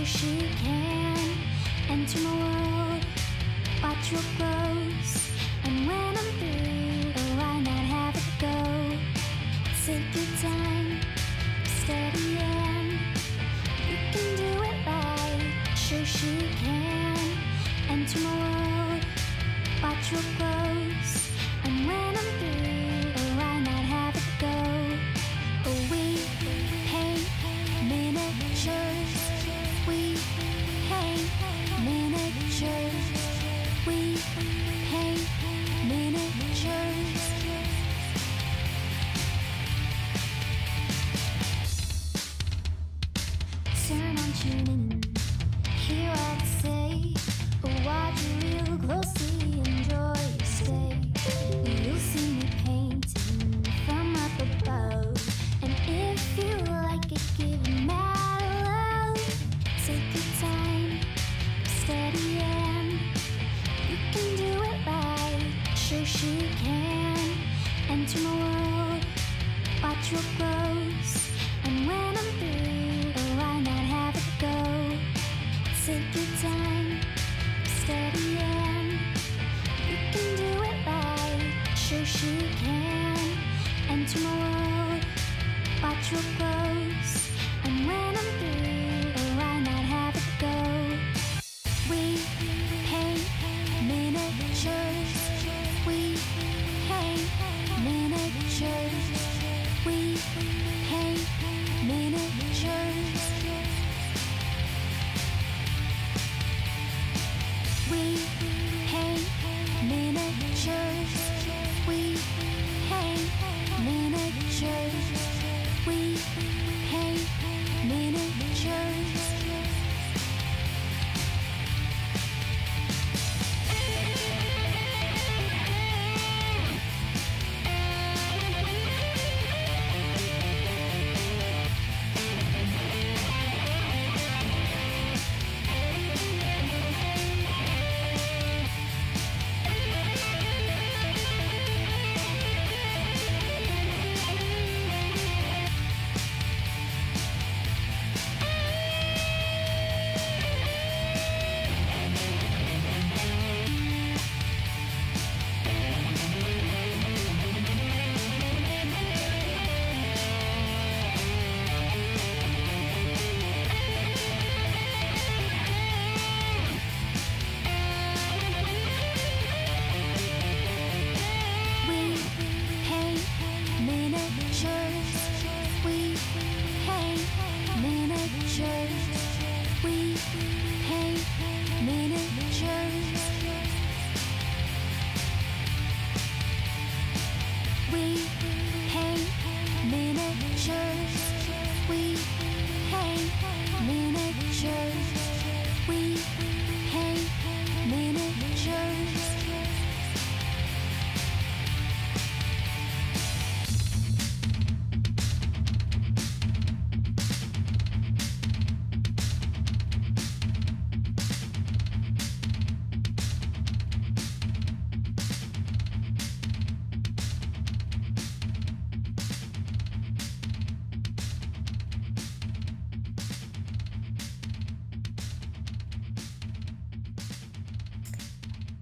Shoshie can enter my world, watch your clothes, and when I'm through, oh, why not have it go? Take your time, steady and you can do it right. Shoshie can enter my world, watch your clothes, and when I'm through, oh, why not have it go? Oh, we paint miniatures, we paint miniatures, we paint miniatures. Turn on, tune in, hear what I say, but watch real closely, enjoy your stay. You'll see me painting from up above, and if you like it, give it mad love. Take your time, steady and you can do it right. Shoshie can enter my world, watch your clothes, and when I'm through, oh, why not have it go? Take your time, steady and you can do it right. Shoshie can enter my world, watch your clothes, and when I'm through, oh, why not have it go? We paint miniatures, we paint miniatures, we paint miniatures, we paint miniatures, we paint miniatures, we paint miniatures.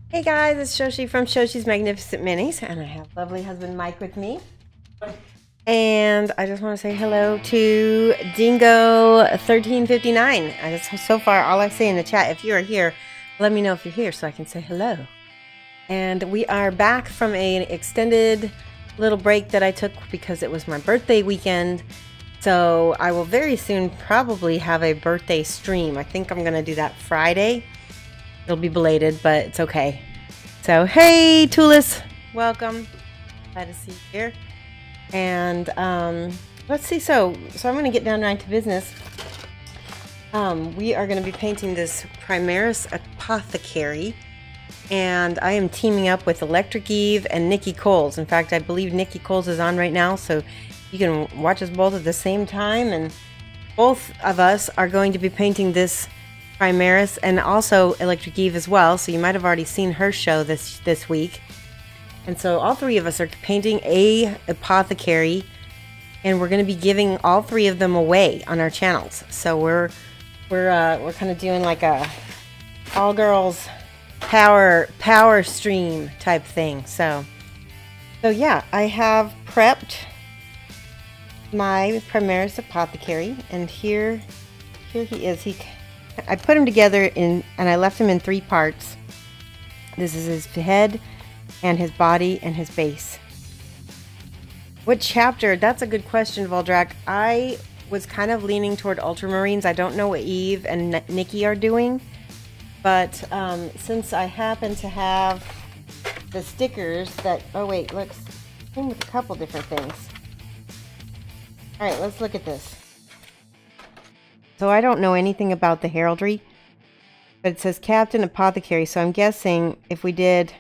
Hey guys, it's Shoshie from Shoshie's Magnificent Minis, and I have lovely husband Mike with me. And I just want to say hello to Dingo1359. So far, all I say in the chat, if you are here, let me know if you're here so I can say hello. And we are back from an extended little break that I took because it was my birthday weekend. So I will very soon probably have a birthday stream. I think I'm going to do that Friday. It'll be belated, but it's okay. So, hey, Tulis, welcome. Glad to see you here. And let's see. So I'm going to get down right to business. We are going to be painting this Primaris Apothecary, and I am teaming up with Electric Eve and Nikki Coles. In fact, I believe Nikki Coles is on right now, so you can watch us both at the same time. And both of us are going to be painting this Primaris and also Electric Eve as well, so you might have already seen her show this week. And so all three of us are painting a apothecary, and we're going to be giving all three of them away on our channels. So we're we're kind of doing like a all girls power stream type thing. So yeah, I have prepped my Primaris Apothecary, and here he is. I put him together and I left him in 3 parts. This is his head and his body and his base. What chapter? That's a good question, Voldrak. I was kind of leaning toward Ultramarines. I don't know what Eve and Nikki are doing, but since I happen to have the stickers that... Oh wait, look, came with a couple different things. All right, let's look at this. So I don't know anything about the heraldry, but it says Captain Apothecary. So I'm guessing if we did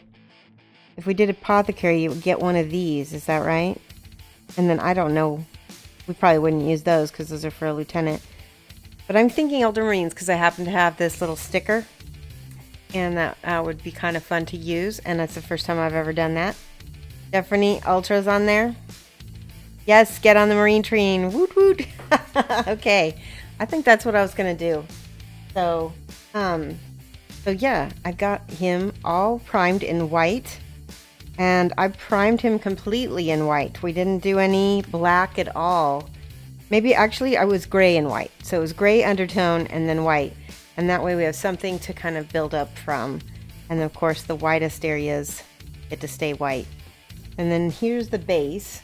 Apothecary, you would get one of these. Is that right? And then I don't know. We probably wouldn't use those because those are for a lieutenant. But I'm thinking Ultramarines because I happen to have this little sticker, and that would be kind of fun to use. And that's the first time I've ever done that. Stephanie, Ultras on there. Yes, get on the Marine train. Woot woot. Okay. I think that's what I was going to do. So yeah, I got him all primed in white, and I primed him completely in white. We didn't do any black at all. Maybe actually I was gray and white. So it was gray undertone and then white. And that way we have something to kind of build up from. And of course the whitest areas get to stay white. And then here's the base.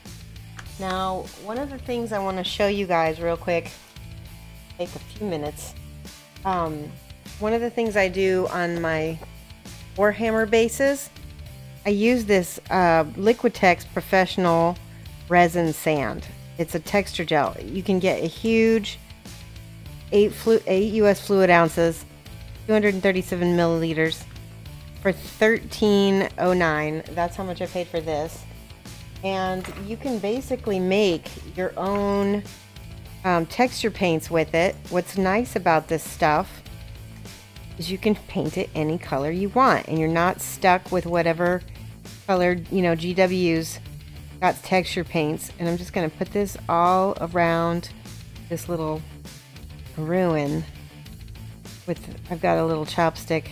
Now, one of the things I want to show you guys real quick, take a few minutes. One of the things I do on my Warhammer bases, I use this Liquitex Professional Resin Sand. It's a texture gel. You can get a huge 8 US fluid ounces, 237 milliliters for $13.09. That's how much I paid for this. And you can basically make your own texture paints with it. What's nice about this stuff is you can paint it any color you want, and you're not stuck with whatever colored, GW's got texture paints. And I'm just going to put this all around this little ruin I've got a little chopstick,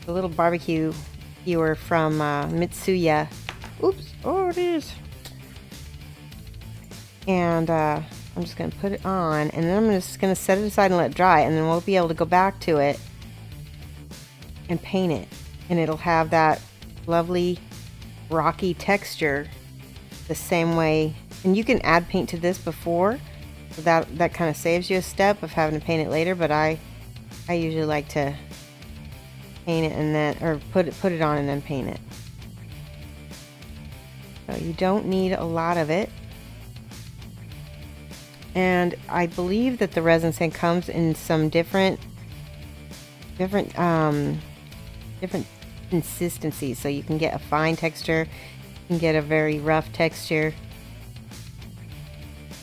a little barbecue skewer from Mitsuya. Oops, oh it is. And I'm just going to put it on, and then I'm just going to set it aside and let it dry, and then we'll be able to go back to it and paint it, and it'll have that lovely rocky texture the same way. And you can add paint to this before, so that kind of saves you a step of having to paint it later, but I usually like to paint it and then, or put it on and then paint it. So you don't need a lot of it. And I believe that the resin sand comes in some different consistencies. So you can get a fine texture, you can get a very rough texture.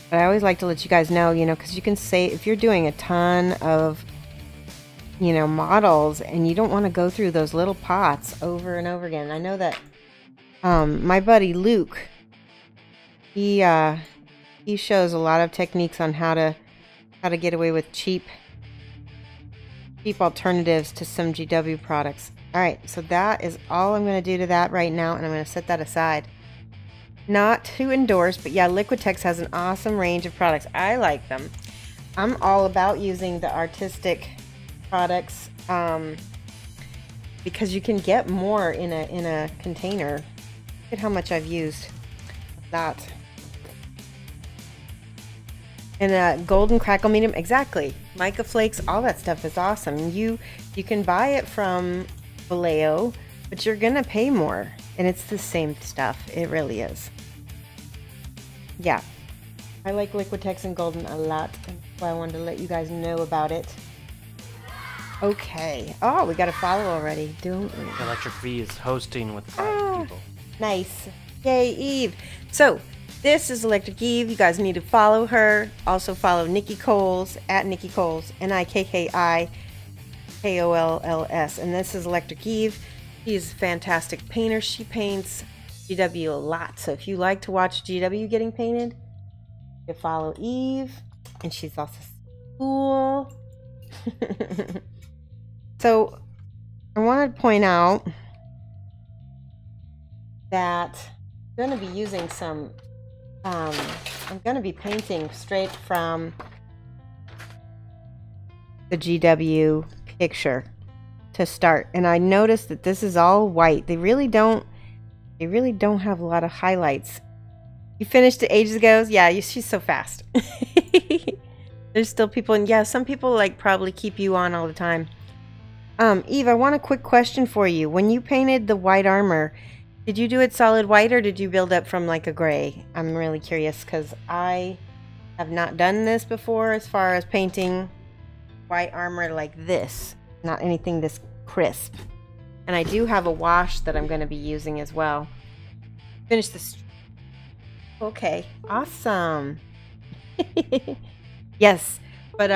But I always like to let you guys know, because you can say, if you're doing a ton of, models, and you don't want to go through those little pots over and over again. I know that my buddy Luke, he shows a lot of techniques on how to get away with cheap alternatives to some GW products. Alright, so that is all I'm going to do to that right now, and I'm going to set that aside. Not to endorse, but yeah, Liquitex has an awesome range of products. I like them. I'm all about using the artistic products because you can get more in a container. Look at how much I've used that. And a golden crackle medium, exactly. Mica flakes, all that stuff is awesome. You can buy it from Vallejo, but you're gonna pay more, and it's the same stuff. It really is. Yeah, I like Liquitex and Golden a lot, so I wanted to let you guys know about it. Okay. Oh, we got a follow already, don't we? Electric V is hosting with 5 people. Nice. Yay, Eve. So, this is Electric Eve. You guys need to follow her. Also follow Nikki Coles at Nikki Coles, NIKKIKOLLS. And this is Electric Eve. She's a fantastic painter. She paints GW a lot. So if you like to watch GW getting painted, you follow Eve. And she's also cool. So I want to point out that I'm going to be using some, I'm going to be painting straight from the GW picture to start. And I noticed that this is all white. They really don't have a lot of highlights. You finished it ages ago? Yeah, she's so fast. There's still people, and yeah, some people like probably keep you on all the time. Eve, I want a quick question for you. When you painted the white armor, did you do it solid white or did you build up from like a gray? I'm really curious because I have not done this before as far as painting white armor like this. Not anything this crisp. And I do have a wash that I'm going to be using as well. Finish this. Okay, awesome. Yes, but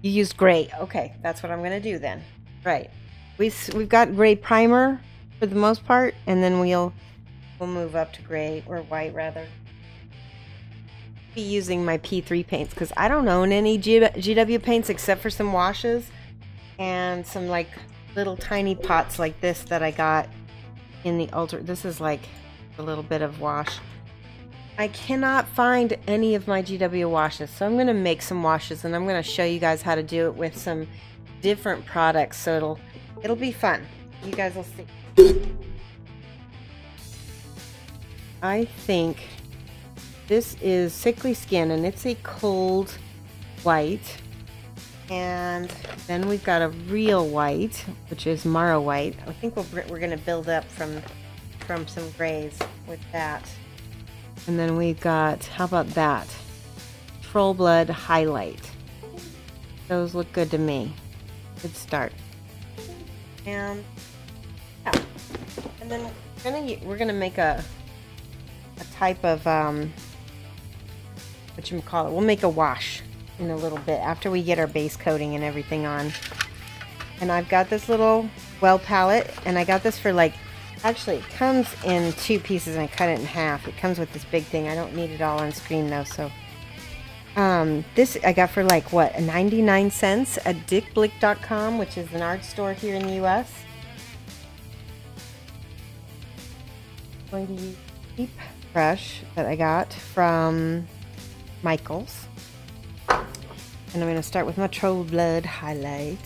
you used gray. Okay, that's what I'm going to do then. Right. We've got gray primer for the most part, and then we'll move up to gray, or white rather. Be using my P3 paints because I don't own any GW paints except for some washes and some like little tiny pots like this that I got in the altar. This is like a little bit of wash. I cannot find any of my GW washes, so I'm going to make some washes and I'm going to show you guys how to do it with some different products, so it'll be fun. You guys will see. I think this is Sickly Skin and it's a cold white, and then we've got a real white, which is Morrow White. I think we're going to build up from some grays with that. And then we've got, how about that? Troll Blood Highlight. Those look good to me. Good start. And yeah. And then we're gonna make a type of whatchamacallit. We'll make a wash in a little bit after we get our base coating and everything on. And I've got this little well palette, and I got this for like, actually, it comes in 2 pieces and I cut it in half. It comes with this big thing. I don't need it all on screen though, so. This I got for like, what, 99 cents at dickblick.com, which is an art store here in the US. I'm going to use a deep brush that I got from Michaels. And I'm going to start with my Troll Blood Highlight.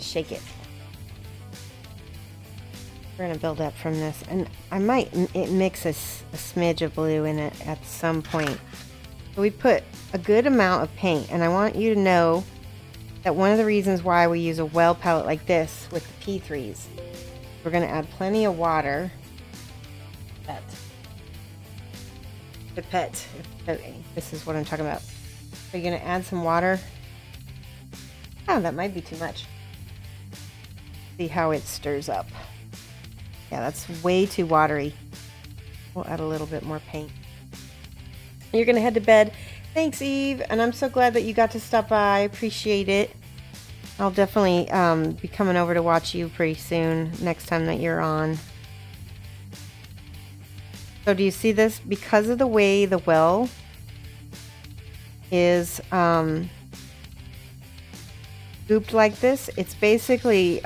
Shake it. We're going to build up from this, and I might mix a smidge of blue in it at some point. So we put a good amount of paint, and I want you to know that one of the reasons why we use a well palette like this with the P3s, we're going to add plenty of water. Pipette, if this is what I'm talking about. So you're going to add some water. Oh, that might be too much. See how it stirs up. Yeah, that's way too watery. We'll add a little bit more paint. You're going to head to bed. Thanks, Eve. And I'm so glad that you got to stop by. I appreciate it. I'll definitely be coming over to watch you pretty soon, next time that you're on. So do you see this? Because of the way the well is scooped like this, it's basically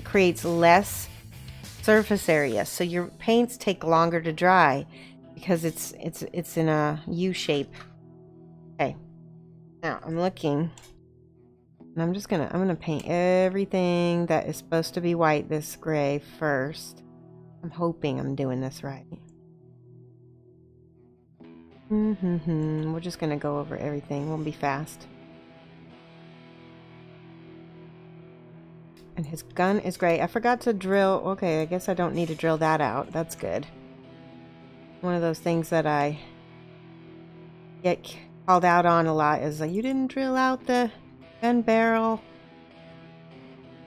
creates less surface area, so your paints take longer to dry because it's in a U shape. Okay, now I'm looking, and I'm gonna paint everything that is supposed to be white this gray first. I'm hoping I'm doing this right. We're just gonna go over everything. We'll be fast. And his gun is gray. I forgot to drill. Okay, I guess I don't need to drill that out. That's good. One of those things that I get called out on a lot is like, you didn't drill out the gun barrel.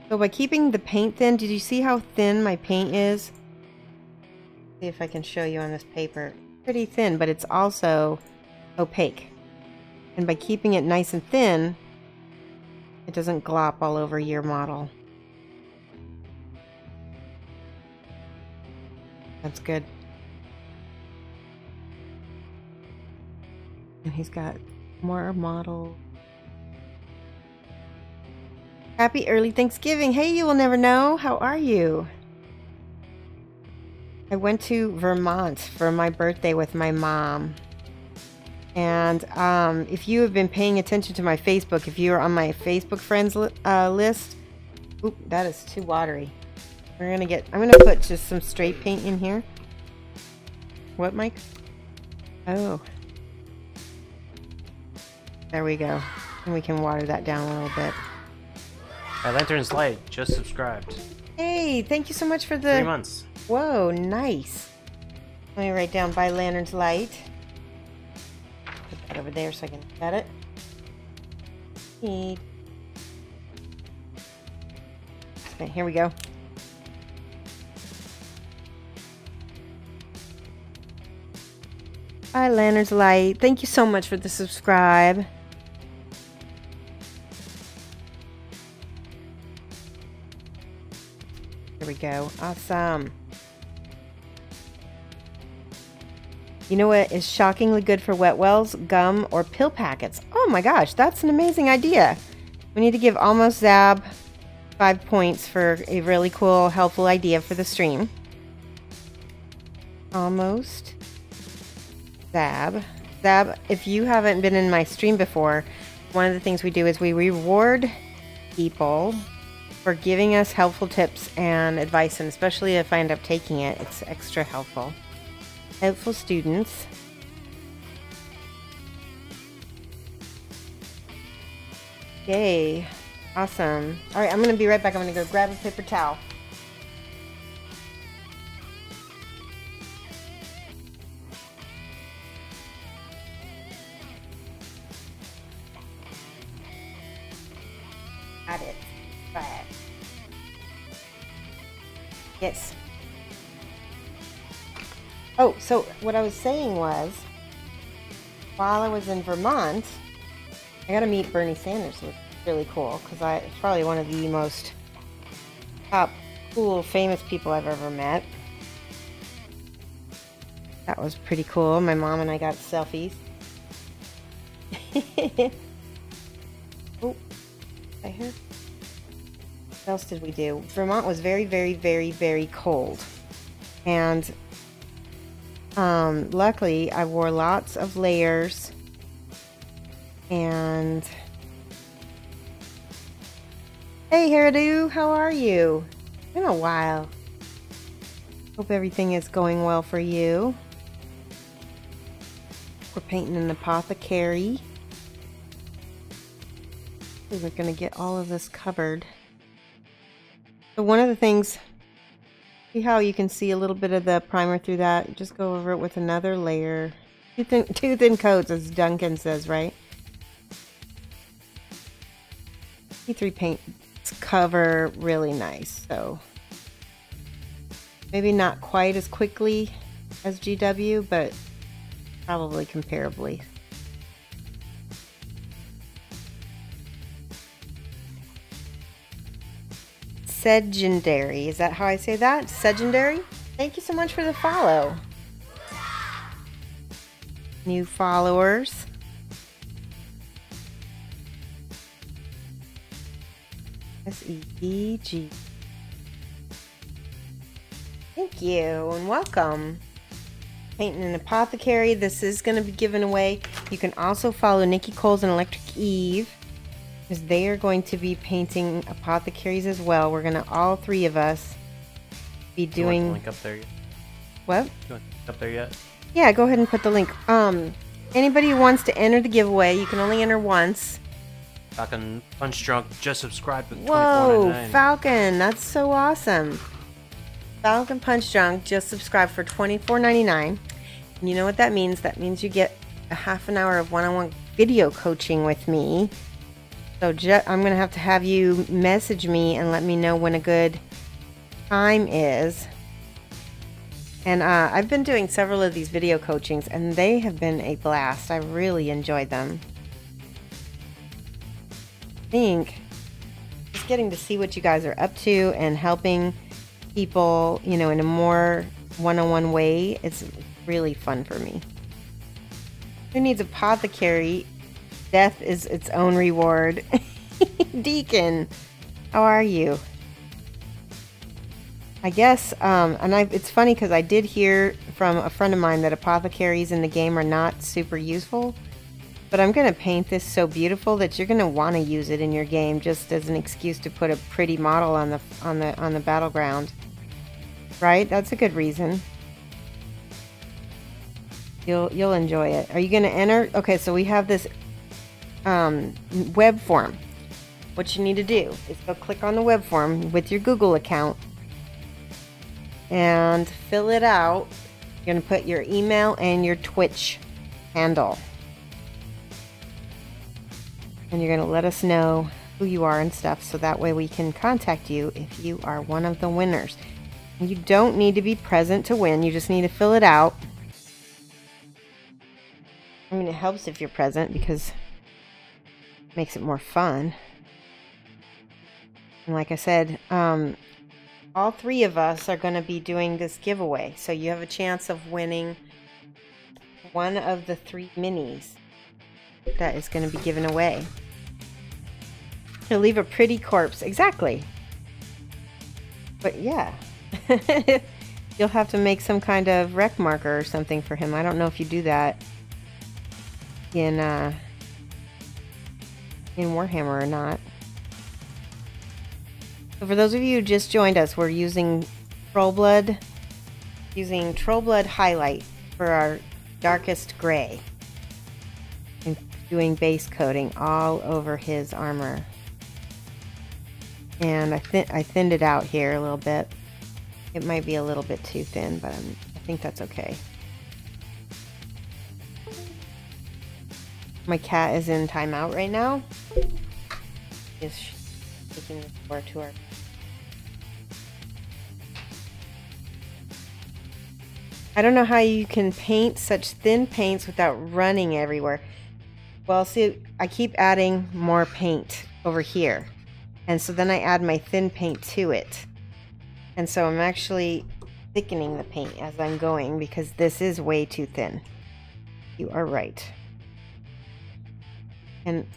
So by keeping the paint thin, did you see how thin my paint is? See if I can show you on this paper. Pretty thin, but it's also opaque. And by keeping it nice and thin, it doesn't glop all over your model. That's good. And he's got more model. Happy early Thanksgiving. Hey, you will never know. How are you? I went to Vermont for my birthday with my mom. And if you have been paying attention to my Facebook, if you're on my Facebook friends list, oop, that is too watery. I'm gonna put just some straight paint in here. What, Mike? Oh. There we go. And we can water that down a little bit. My Lantern's Light just subscribed. Hey, thank you so much for the... 3 months. Whoa, nice. Let me write down by Lantern's Light. Put that over there so I can look at it. Neat. Okay, here we go. By Lantern's Light. Thank you so much for the subscribe. Here we go. Awesome. You know what is shockingly good for wet wells? Gum or pill packets. Oh my gosh, that's an amazing idea. We need to give Almost Zab 5 points for a really cool, helpful idea for the stream. Almost Zab. Zab, if you haven't been in my stream before, one of the things we do is we reward people for giving us helpful tips and advice, and especially if I end up taking it, it's extra helpful. Helpful students. Yay. Awesome. Alright, I'm going to be right back. I'm going to go grab a paper towel. Got it. Right. Yes. Oh, so what I was saying was, while I was in Vermont, I got to meet Bernie Sanders, which was really cool, because it's probably one of the most top, cool, famous people I've ever met. That was pretty cool. My mom and I got selfies. Oh, I heard. What else did we do? Vermont was very, very, very, very cold. And luckily, I wore lots of layers. And hey, Hairdo, how are you? It's been a while. Hope everything is going well for you. We're painting an apothecary. We're going to get all of this covered. So one of the things, see how you can see a little bit of the primer through that? Just go over it with another layer. Two thin coats, as Duncan says, right? P3 paints cover really nice, so maybe not quite as quickly as GW, but probably comparably. Segendary, is that how I say that? Segendary? Thank you so much for the follow. New followers. S-E-E-G. Thank you and welcome. Painting an apothecary. This is going to be given away. You can also follow Nikki Coles and Electric Eve, because they are going to be painting apothecaries as well. We're going to, all three of us, be doing... You want the link up there yet? What? You want the link up there yet? Yeah, go ahead and put the link. Anybody who wants to enter the giveaway, you can only enter once. Falcon Punch Drunk just subscribed with Whoa, $24.99. Falcon, that's so awesome. Falcon Punch Drunk just subscribed for $24.99. And you know what that means? That means you get a half an hour of one-on-one video coaching with me. So I'm going to have you message me and let me know when a good time is. And I've been doing several of these video coachings, and they have been a blast. I really enjoyed them. I think just getting to see what you guys are up to and helping people, you know, in a more one-on-one way, it's really fun for me. Who needs apothecary? Death is its own reward. Deacon. How are you? I guess, it's funny because I did hear from a friend of mine that apothecaries in the game are not super useful. But I'm going to paint this so beautiful that you're going to want to use it in your game just as an excuse to put a pretty model on the battleground. Right? That's a good reason. You'll enjoy it. Are you going to enter? Okay, so we have this web form. What you need to do is go click on the web form with your Google account and fill it out. You're going to put your email and your Twitch handle. And you're going to let us know who you are and stuff so that way we can contact you if you are one of the winners. And you don't need to be present to win. You just need to fill it out. I mean, it helps if you're present because it makes it more fun. And like I said, all three of us are going to be doing this giveaway. So you have a chance of winning one of the 3 minis that is going to be given away. He'll leave a pretty corpse. Exactly. But yeah. You'll have to make some kind of wreck marker or something for him. I don't know if you do that in Warhammer or not. So for those of you who just joined us, we're using Trollblood highlight for our darkest gray. And doing base coating all over his armor. And I thinned it out here a little bit. It might be a little bit too thin, but I think that's okay. My cat is in timeout right now. Is taking the floor to her. I don't know how you can paint such thin paints without running everywhere. Well, see, I keep adding more paint over here. And so then I add my thin paint to it. And so I'm actually thickening the paint as I'm going because this is way too thin. You are right. And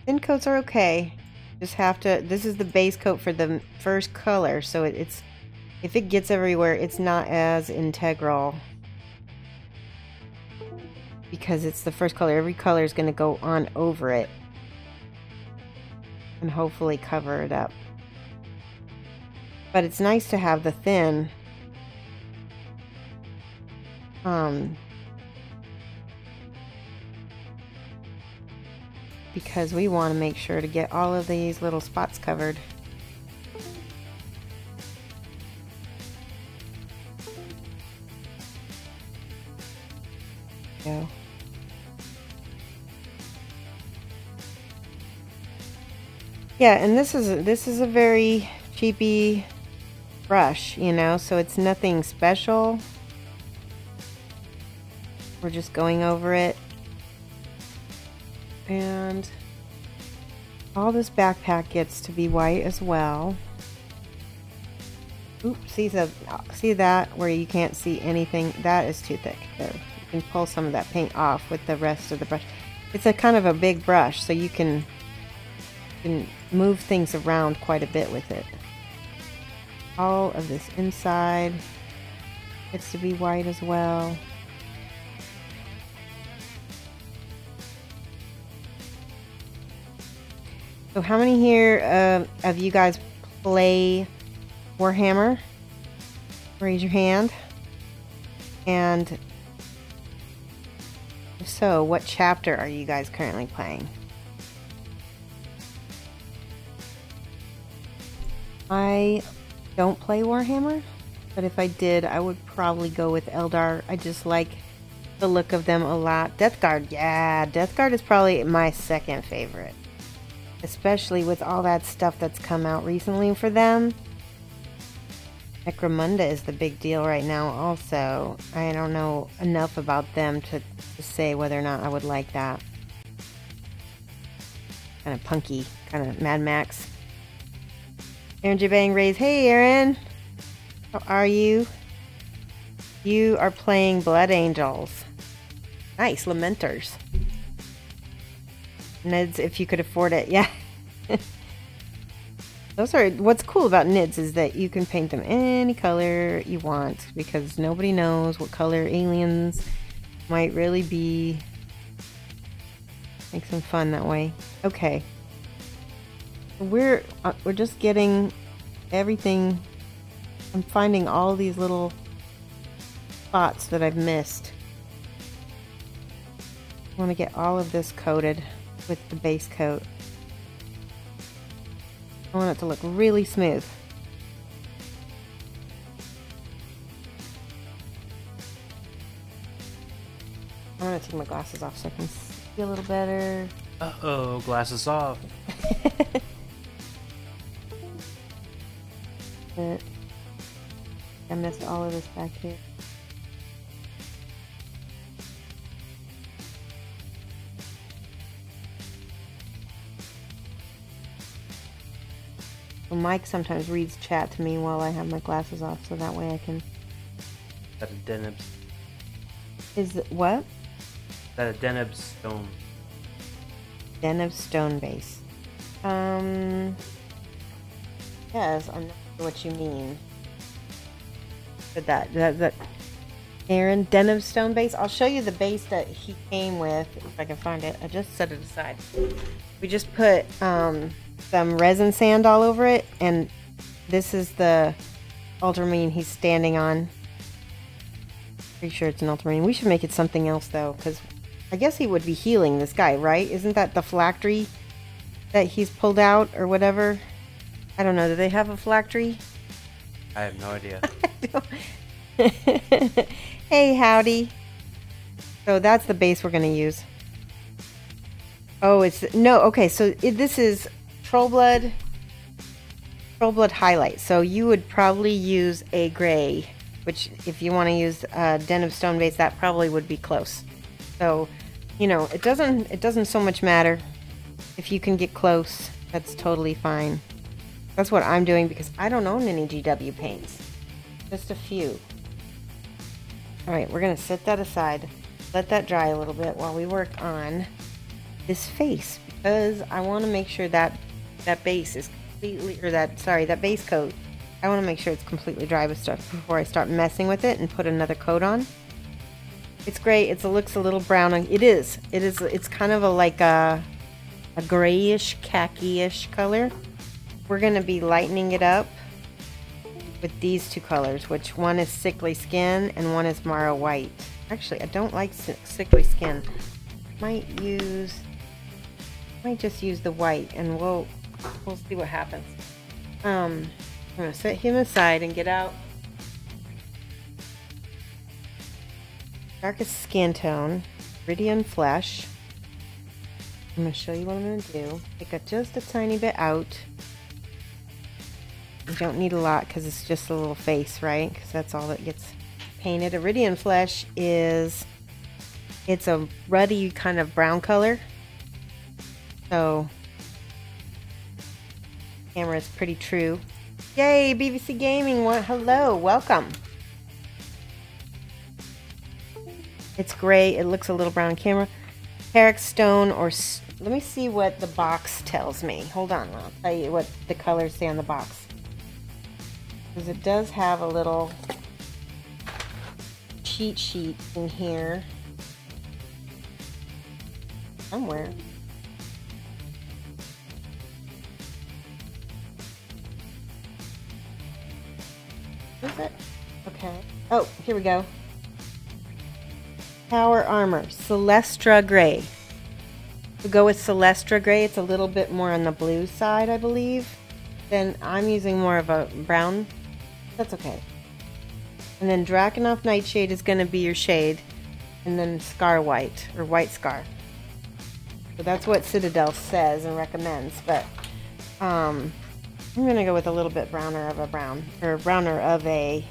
thin coats are okay. Just have to, this is the base coat for the first color. So it's, if it gets everywhere, it's not as integral. Because it's the first color. Every color is going to go on over it. And hopefully cover it up. But it's nice to have the thin because we want to make sure to get all of these little spots covered. Go. Yeah, and this is a very cheapy brush, you know, so it's nothing special. We're just going over it. And all this backpack gets to be white as well. Oops, see that where you can't see anything? That is too thick. There, you can pull some of that paint off with the rest of the brush. It's a kind of a big brush, so you can move things around quite a bit with it. All of this inside gets to be white as well. So how many here of you guys play Warhammer? Raise your hand. And if so, what chapter are you guys currently playing? I don't play Warhammer, but if I did, I would probably go with Eldar. I just like the look of them a lot. Death Guard, yeah, Death Guard is probably my second favorite. Especially with all that stuff that's come out recently for them. Necromunda is the big deal right now also. I don't know enough about them to say whether or not I would like that. Kind of punky, kind of Mad Max. Aaron Jabang raise. Hey Aaron! How are you? You are playing Blood Angels. Nice, Lamenters. Ned's if you could afford it, yeah. Those are, what's cool about NIDS is that you can paint them any color you want because nobody knows what color aliens might really be. Makes them fun that way. Okay. We're just getting everything. I'm finding all these little spots that I've missed. I want to get all of this coated with the base coat. I want it to look really smooth. I'm going to take my glasses off so I can see a little better. Uh-oh, glasses off. I missed all of this back here. Well, Mike sometimes reads chat to me while I have my glasses off, so that way I can... That a Deneb's. Is it what? That a Deneb stone. Deneb stone base. Yes, I'm not sure what you mean. But that Aaron, Deneb stone base. I'll show you the base that he came with, if I can find it. I just set it aside. We just put, some resin sand all over it, and this is the ultramarine he's standing on. Pretty sure it's an ultramarine. We should make it something else though, because I guess he would be healing this guy, right? Isn't that the phylactery that he's pulled out or whatever? I don't know. Do they have a phylactery? I have no idea. Hey, howdy. So that's the base we're going to use. Oh, it's no. Okay, so this is Trollblood highlight. So you would probably use a gray, which if you want to use Den of Stone base, that probably would be close. So, you know, it doesn't so much matter if you can get close. That's totally fine. That's what I'm doing because I don't own any GW paints. Just a few. All right, we're gonna set that aside. Let that dry a little bit while we work on this face because I want to make sure that that base is completely, or that base coat. I want to make sure it's completely dry with stuff before I start messing with it and put another coat on. It's great. It looks a little brown. It is. It's kind of like a grayish, khaki-ish color. We're going to be lightening it up with these two colors, which one is Sickly Skin and one is Mara White. Actually, I don't like Sickly Skin. Might just use the white, and we'll see what happens. I'm gonna set him aside and get out darkest skin tone, Iridian Flesh. I'm gonna show you what I'm gonna do. Take just a tiny bit out. You don't need a lot because it's just a little face, right? Because that's all that gets painted. Iridian Flesh it's a ruddy kind of brown color. So, camera is pretty true. Yay, BBC Gaming! Hello, welcome. It's gray. It looks a little brown on camera. Carrick Stone, or let me see what the box tells me. Hold on, I'll tell you what the colors say on the box. Because it does have a little cheat sheet in here somewhere. Is it? Okay. Oh, here we go. Power Armor, Celestra Gray. To go with Celestra Gray, it's a little bit more on the blue side, I believe. Then I'm using more of a brown. That's okay. And then Drakenhof Nightshade is going to be your shade. And then Scar White, or White Scar. So that's what Citadel says and recommends. But I'm going to go with a little bit browner of a brown, or browner of a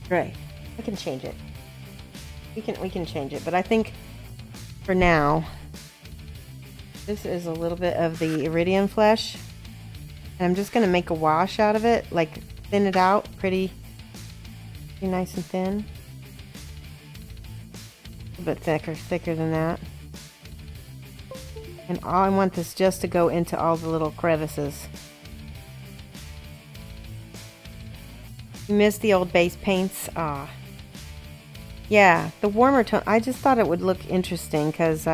gray. I can change it. We can change it, but I think for now this is a little bit of the Iridian Flesh, and I'm just going to make a wash out of it, like thin it out pretty nice and thin, a bit thicker than that. And I want this just to go into all the little crevices. You missed the old base paints? Ah. Yeah, the warmer tone. I just thought it would look interesting because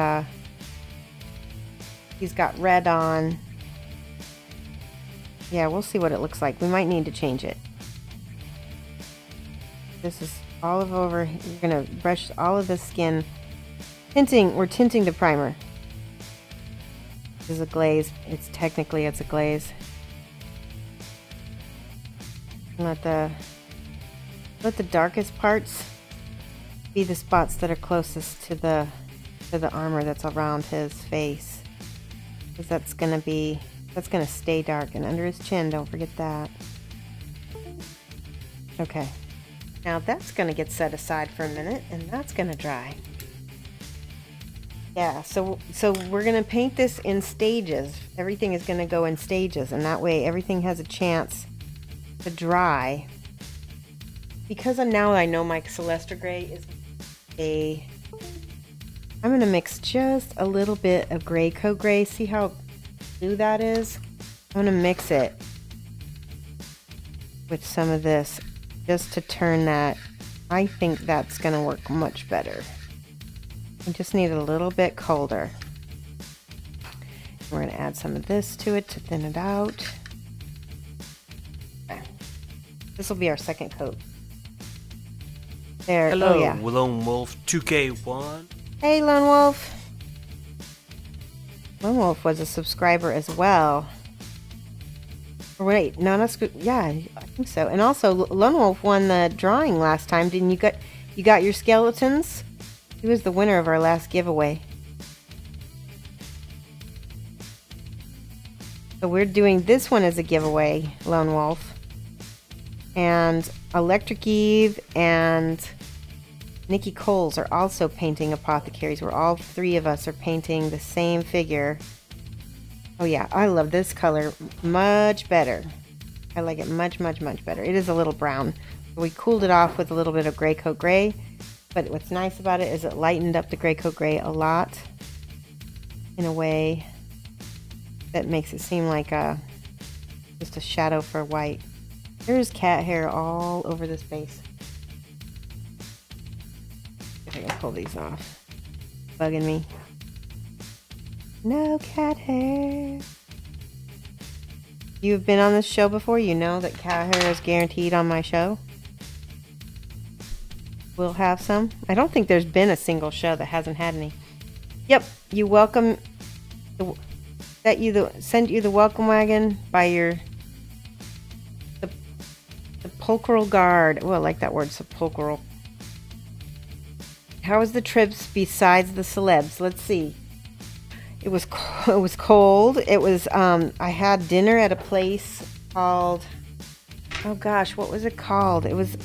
he's got red on. Yeah, we'll see what it looks like. We might need to change it. This is olive over. You're going to brush all of the skin. Tinting. We're tinting the primer. This is a glaze. It's a glaze. Let the darkest parts be the spots that are closest to the armor that's around his face, because that's gonna stay dark, and under his chin, don't forget that. Okay, now that's gonna get set aside for a minute, and that's gonna dry. Yeah, so we're gonna paint this in stages. Everything is gonna go in stages, and that way everything has a chance to dry. Because now I know my Celestra Gray is I'm gonna mix just a little bit of Gray Coat Gray. See how blue that is? I'm gonna mix it with some of this just to turn that. I think that's gonna work much better. I just need it a little bit colder. We're gonna add some of this to it to thin it out. Okay. This will be our second coat. There. Hello, oh, yeah. Lone Wolf 2K1. Hey, Lone Wolf. Lone Wolf was a subscriber as well. Or wait, no, not yeah, I think so. And also, Lone Wolf won the drawing last time. Didn't you got your skeletons? He was the winner of our last giveaway. So we're doing this one as a giveaway, Lone Wolf. And Electric Eve and Nikki Coles are also painting apothecaries, where all three of us are painting the same figure. Oh yeah, I love this color much better. I like it much, much, much better. It is a little brown. We cooled it off with a little bit of Gray Coat Gray, but what's nice about it is it lightened up the Gray Coat Gray a lot in a way that makes it seem like just a shadow for white. There's cat hair all over this base. If I can pull these off. Bugging me. No cat hair. You've been on this show before. You know that cat hair is guaranteed on my show. We'll have some. I don't think there's been a single show that hasn't had any. Yep, you welcome. Send you the welcome wagon by your sepulchral guard. Oh, I like that word, sepulchral. How was the trips besides the celebs? Let's see. It was cold. It was I had dinner at a place called, oh gosh, what was it called? It was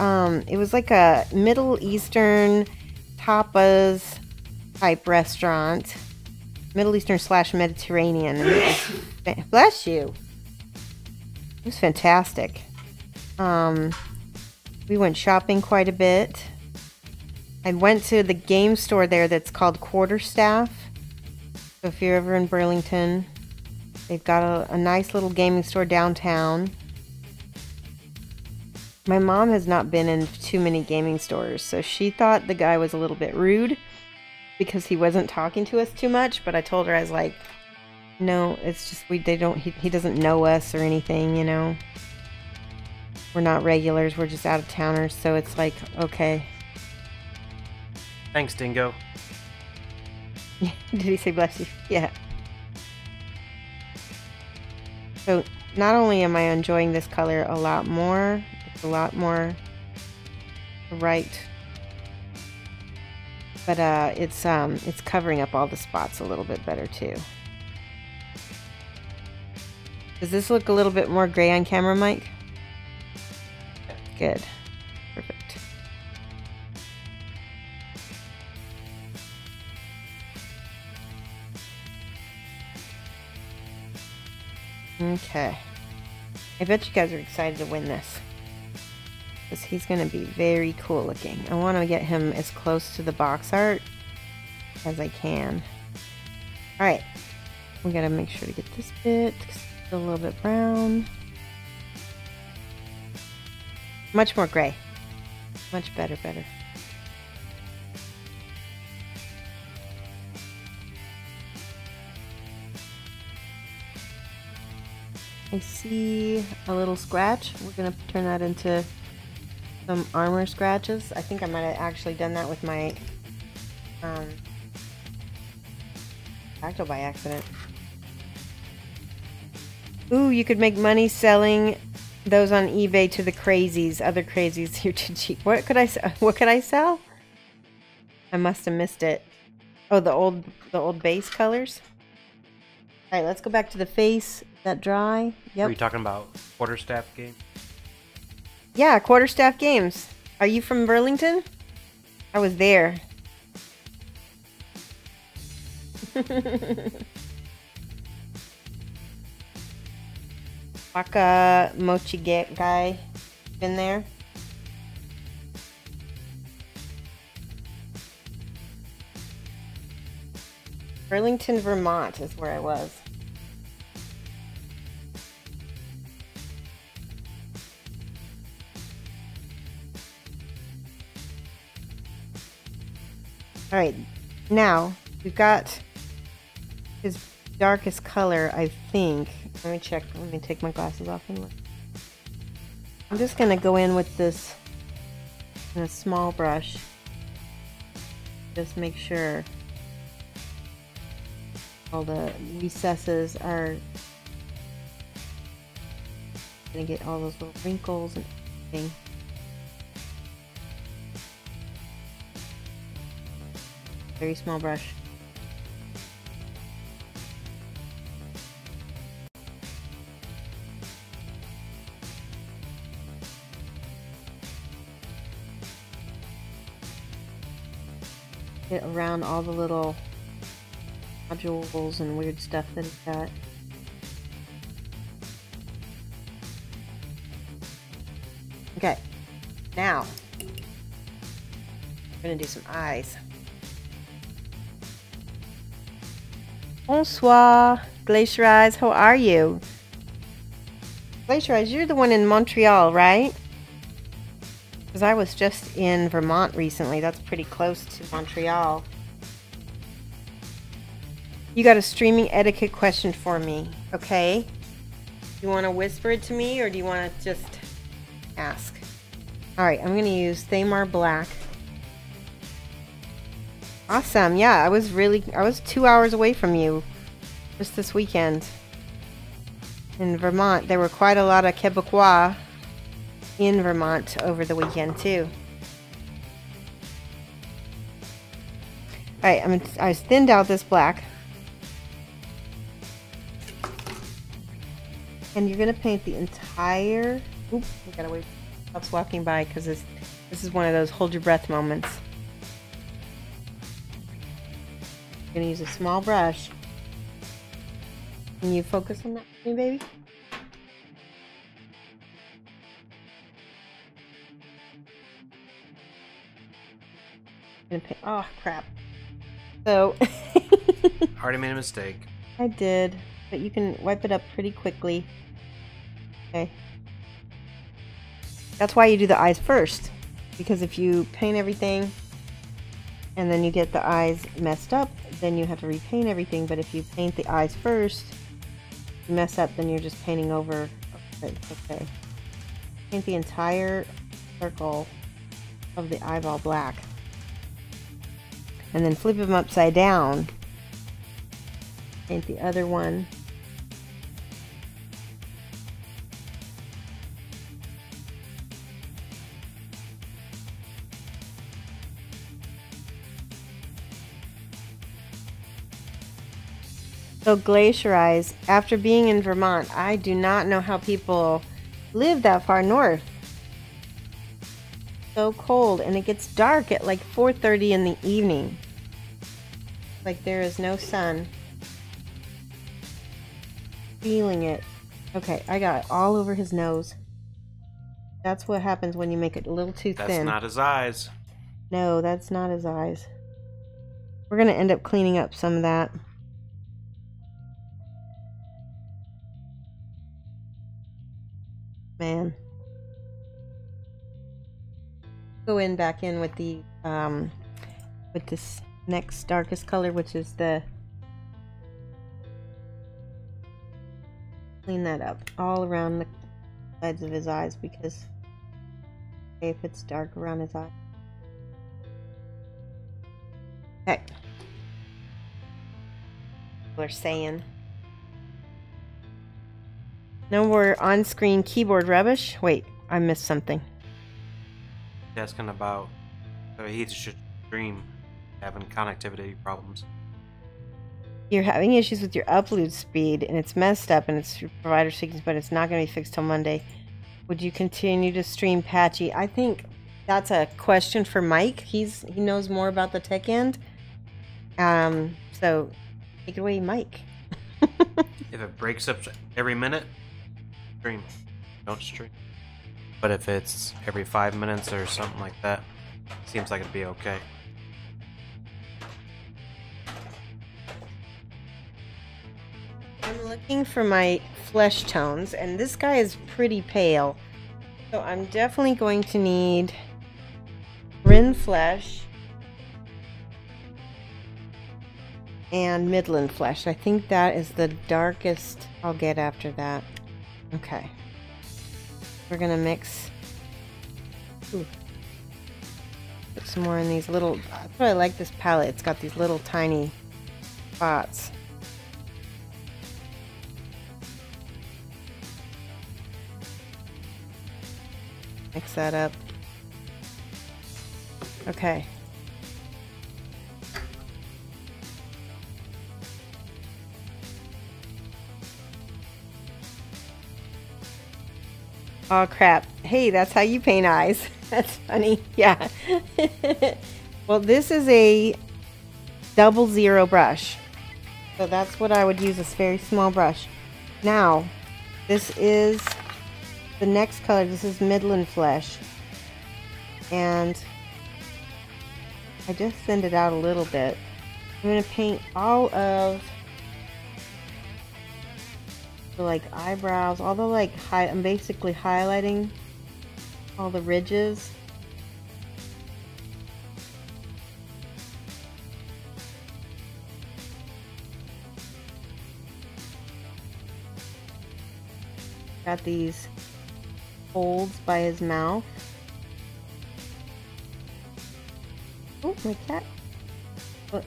like a Middle Eastern tapas type restaurant. Middle Eastern / Mediterranean. Bless you. It was fantastic. We went shopping quite a bit. I went to the game store there that's called Quarterstaff. So if you're ever in Burlington, they've got a nice little gaming store downtown. My mom has not been in too many gaming stores, so she thought the guy was a little bit rude because he wasn't talking to us too much, but I told her, I was like, no, it's just he doesn't know us or anything, you know. We're not regulars, we're just out of towners, so it's like, okay. Thanks, Dingo. Did he say bless you? Yeah. So not only am I enjoying this color a lot more, it's a lot more bright, but it's covering up all the spots a little bit better too. Does this look a little bit more gray on camera, Mike? Good. Perfect. Okay. I bet you guys are excited to win this, because he's going to be very cool looking. I want to get him as close to the box art as I can. Alright. We got to make sure to get this bit a little bit brown. Much more gray. Much better. I see a little scratch. We're going to turn that into some armor scratches. I think I might have actually done that with my Fractal by accident. Ooh, you could make money selling those on eBay to the crazies. Other crazies, you're too cheap. What could I sell? I must have missed it. Oh, the old base colors. All right, let's go back to the face. That dry. Yep. Are you talking about quarterstaff game? Yeah, Quarterstaff Games. Are you from Burlington? I was there. Waka Mochi guy. Been there? Burlington, Vermont is where I was. All right, now we've got his darkest color, I think. Let me check. Let me take my glasses off and look. I'm just gonna go in with this in a small brush. Just make sure all the recesses are gonna get all those little wrinkles and everything. Very small brush. Get around all the little modules and weird stuff that it's got. Okay, now we're gonna do some eyes. Bonsoir, Glacier Eyes. How are you? Glacier Eyes, you're the one in Montreal, right? Because I was just in Vermont recently. That's pretty close to Montreal. You got a streaming etiquette question for me, okay? You want to whisper it to me, or do you want to just ask? Alright, I'm going to use Thamar Black. Awesome. Yeah, I was 2 hours away from you just this weekend. In Vermont, there were quite a lot of Quebecois in Vermont over the weekend too. Alright, I thinned out this black. And you're going to paint the entire... Oops, I gotta wait. Stop's walking by because this is one of those hold your breath moments. I'm going to use a small brush. Can you focus on that for me, baby? Oh, crap. So... Already made a mistake. I did, but you can wipe it up pretty quickly. Okay. That's why you do the eyes first. Because if you paint everything and then you get the eyes messed up, then you have to repaint everything. But if you paint the eyes first, you mess up, then you're just painting over. Okay. Paint the entire circle of the eyeball black. And then flip them upside down. Paint the other one. So Glacier Eyes, after being in Vermont, I do not know how people live that far north. So cold, and it gets dark at like 4:30 in the evening. Like there is no sun. Feeling it. Okay, I got it all over his nose. That's what happens when you make it a little too thin. That's not his eyes. No, that's not his eyes. We're gonna end up cleaning up some of that. Man. go in back in with the with this next darkest color, which is the, clean that up all around the sides of his eyes, because if it's dark around his eye. Okay. People are saying. No more on-screen keyboard rubbish. Wait, I missed something. Asking about he should stream having connectivity problems. You're having issues with your upload speed and it's messed up and it's your provider speaking, but it's not going to be fixed till Monday. Would you continue to stream patchy? I think that's a question for Mike. He knows more about the tech end. So take it away, Mike. If it breaks up every minute, stream. Don't stream. But if it's every 5 minutes or something like that, seems like it'd be okay. I'm looking for my flesh tones, and this guy is pretty pale. So I'm definitely going to need Rin Flesh and Midland Flesh. I think that is the darkest I'll get after that. Okay. We're gonna mix. Ooh. Put some more in these little. That's why I like this palette. It's got these little tiny spots. Mix that up. Okay. Oh crap. Hey, that's how you paint eyes. That's funny. Yeah. Well, this is a 00 brush. So that's what I would use, this very small brush. Now, this is the next color. This is Midland Flesh. And I just thinned it out a little bit. I'm going to paint all of the like eyebrows, all the like I'm basically highlighting all the ridges. Got these folds by his mouth. Oh, my cat. Look.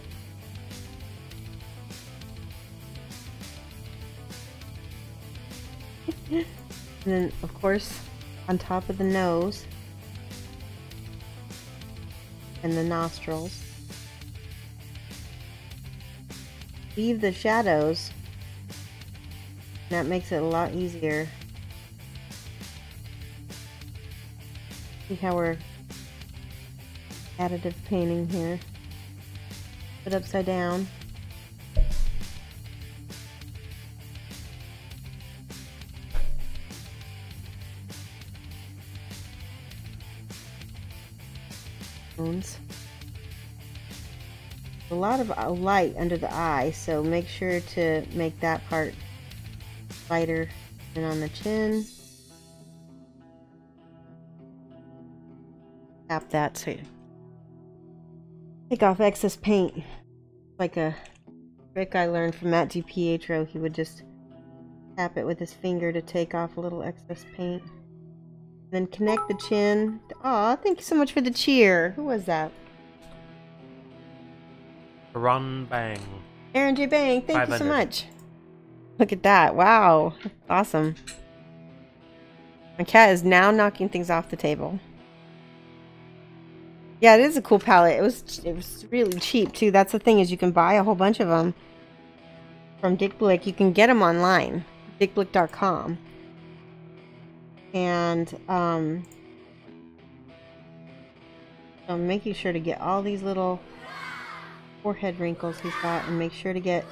And then, of course, on top of the nose and the nostrils. Leave the shadows. That makes it a lot easier. See how we're additive painting here. Put upside down. A lot of light under the eye, so make sure to make that part lighter. And on the chin, tap that to take off excess paint. Like a trick I learned from Matt DiPietro. He would just tap it with his finger to take off a little excess paint. Then connect the chin. Aw, thank you so much for the cheer. Who was that? Run Bang. Aaron J. Bang, thank you so 500. much. Look at that. Wow. Awesome. My cat is now knocking things off the table. Yeah, it is a cool palette. It was really cheap too. That's the thing, is you can buy a whole bunch of them from Dick Blick. You can get them online. dickblick.com. And so I'm making sure to get all these little forehead wrinkles he's got, and make sure to get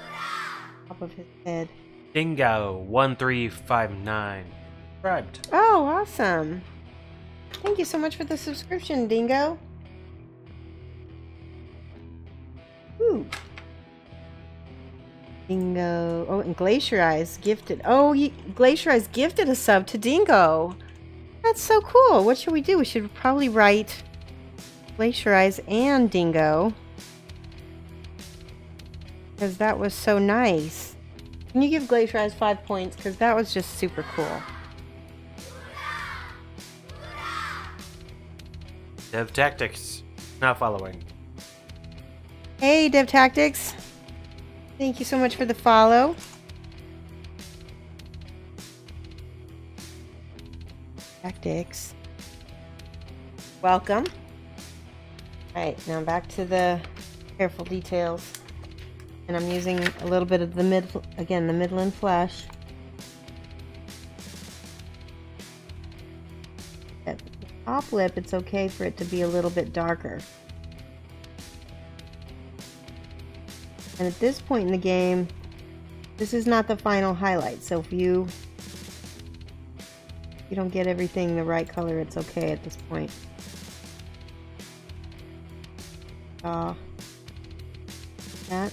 top of his head. Dingo1359 subscribed. Oh, awesome. Thank you so much for the subscription, Dingo. Ooh. Dingo. Oh, and Glacier Eyes gifted. Oh, Glacier Eyes gifted a sub to Dingo. That's so cool. What should we do? We should probably write Glacierize and Dingo. Because that was so nice. Can you give Glacierize 5 points? Because that was just super cool. Dev Tactics. Not following. Hey, Dev Tactics. Thank you so much for the follow. Tactics. Welcome. Alright, now back to the careful details. And I'm using a little bit of the the Midland Flesh. At the top lip, it's okay for it to be a little bit darker. And at this point in the game, this is not the final highlight. So if you don't get everything the right color, it's okay at this point. That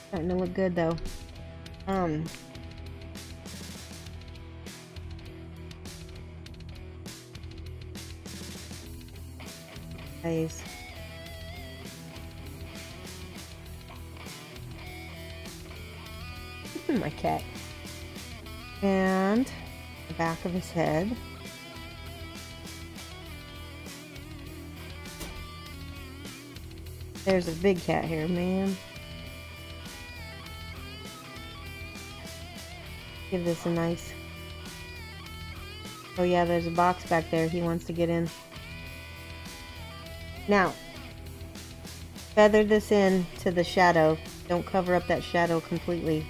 starting to look good though. Nice. My cat. And the back of his head. There's a big cat here, man. Give this a nice... Oh yeah, there's a box back there. He wants to get in. Now, feather this in to the shadow. Don't cover up that shadow completely.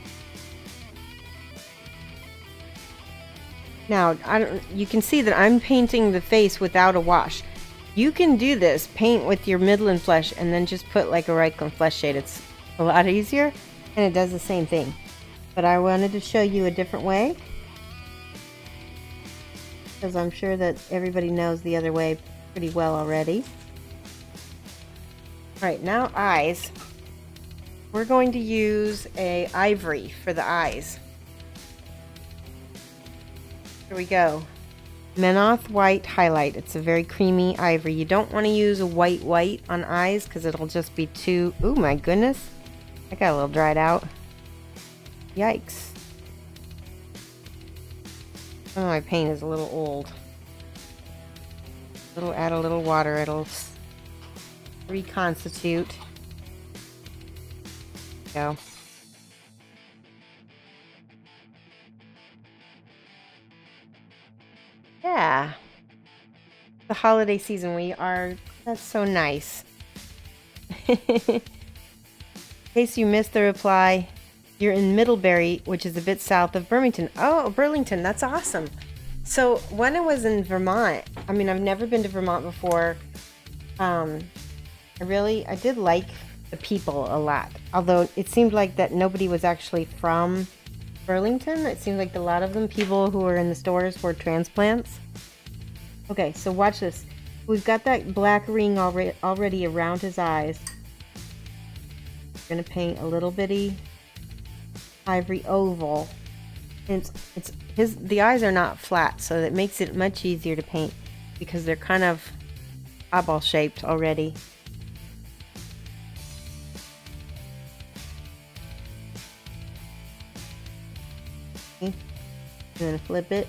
Now, you can see that I'm painting the face without a wash. You can do this, paint with your Midland Flesh, and then just put like a Reichland Flesh shade. It's a lot easier, and it does the same thing. But I wanted to show you a different way, because I'm sure that everybody knows the other way pretty well already. Alright, now eyes. We're going to use a ivory for the eyes. Here we go. Menoth White Highlight. It's a very creamy ivory. You don't want to use a white on eyes because it'll just be too... Oh my goodness. I got a little dried out. Yikes. Oh, my paint is a little old. Add a little water. It'll reconstitute. Go. Yeah. The holiday season that's so nice. In case you missed the reply, you're in Middlebury, which is a bit south of Burlington. Oh, Burlington, that's awesome. So when I was in Vermont, I mean, I've never been to Vermont before. I did like the people a lot. Although it seemed like that nobody was actually from Burlington. It seemed like a lot of them, people who were in the stores, were transplants. Okay, so watch this. We've got that black ring already around his eyes. We're gonna paint a little bitty ivory oval. And the eyes are not flat, so that makes it much easier to paint because they're kind of eyeball shaped already. Okay. And then flip it.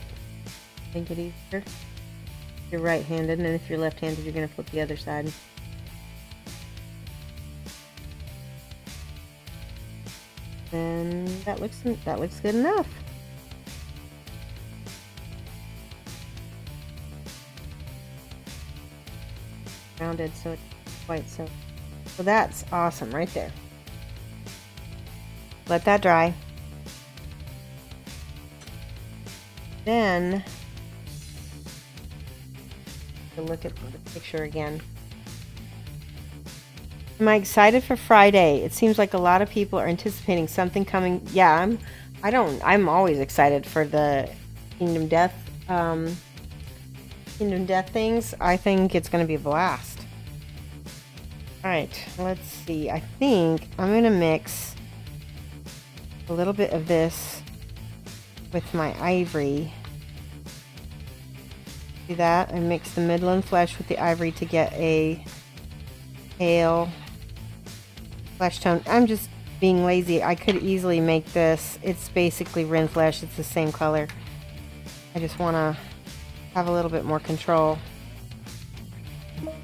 Make it easier. If you're right-handed, and if you're left-handed, you're gonna flip the other side. And that looks good enough. Rounded so it's quite so. So that's awesome right there. Let that dry. Then look at the picture again. Am I excited for Friday? It seems like a lot of people are anticipating something coming. Yeah, I'm always excited for the Kingdom Death things. I think it's going to be a blast. Alright, let's see. I think I'm going to mix a little bit of this with my ivory. See that? I mix the Midland Flesh with the ivory to get a pale flesh tone. I'm just being lazy. I could easily make this. It's basically Rinflesh. It's the same color. I just want to have a little bit more control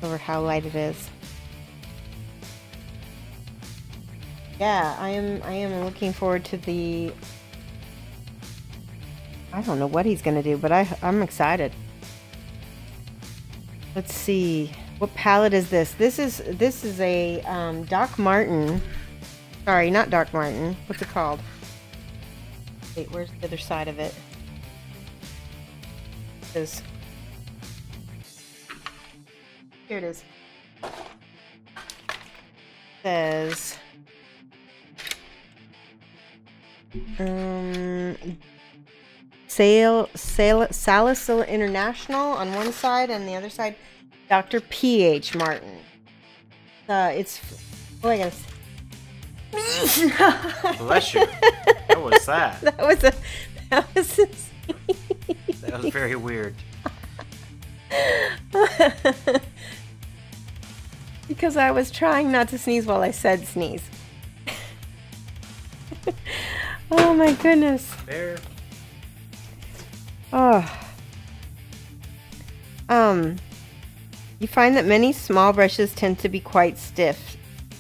over how light it is. Yeah, I am looking forward to the... I don't know what he's going to do, but I'm excited. Let's see. What palette is this? This is a Doc Martin. Sorry, not Doc Martin. What's it called? Wait, where's the other side of it? Here it is. It says Salicylic International on one side, and the other side Dr. P.H. Martin. It's... Oh, I gotta... Bless you. What was that? That was a That was very weird. Because I was trying not to sneeze while I said sneeze. Oh my goodness. Fair. Oh. You find that many small brushes tend to be quite stiff.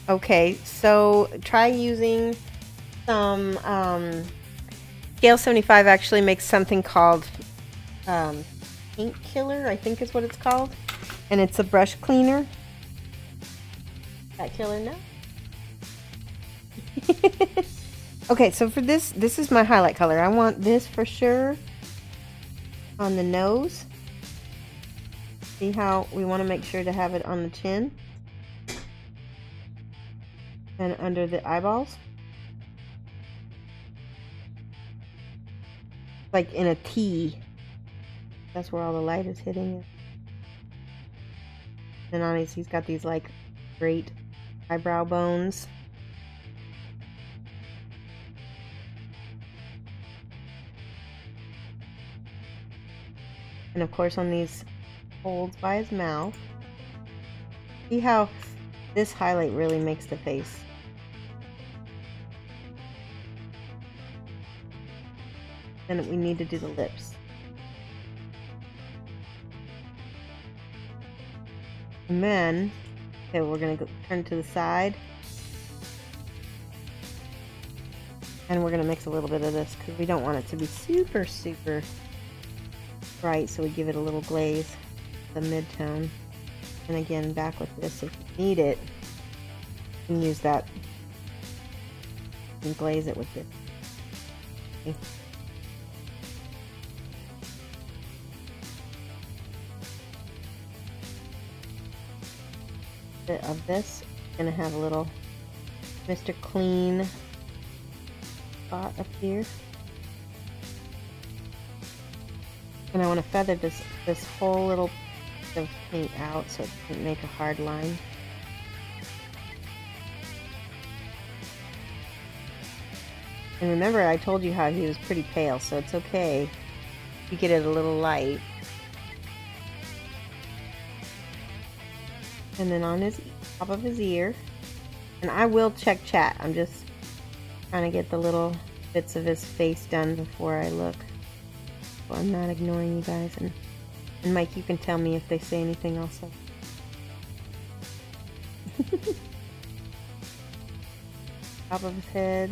Okay, so try using some, Scale 75 actually makes something called, Paint Killer, I think is what it's called. And it's a brush cleaner. That killer, no? Okay, so for this is my highlight color. I want this for sure on the nose. See how we want to make sure to have it on the chin and under the eyeballs, like in a T. That's where all the light is hitting it. And on he's got these like great eyebrow bones. And of course on these folds by his mouth. See how this highlight really makes the face. And we need to do the lips. And then, okay, we're gonna go turn to the side. And we're gonna mix a little bit of this because we don't want it to be super, super bright, so we give it a little glaze, the mid-tone. And again, back with this, if you need it, you can use that and glaze it with this. Okay. Bit of this, gonna have a little Mr. Clean spot up here. And I want to feather this whole little bit of paint out so it doesn't make a hard line. And remember, I told you how he was pretty pale, so it's okay if you get it a little light. And then on his top of his ear, and I will check chat. I'm just trying to get the little bits of his face done before I look. So I'm not ignoring you guys. And Mike, you can tell me if they say anything also. Top of his head.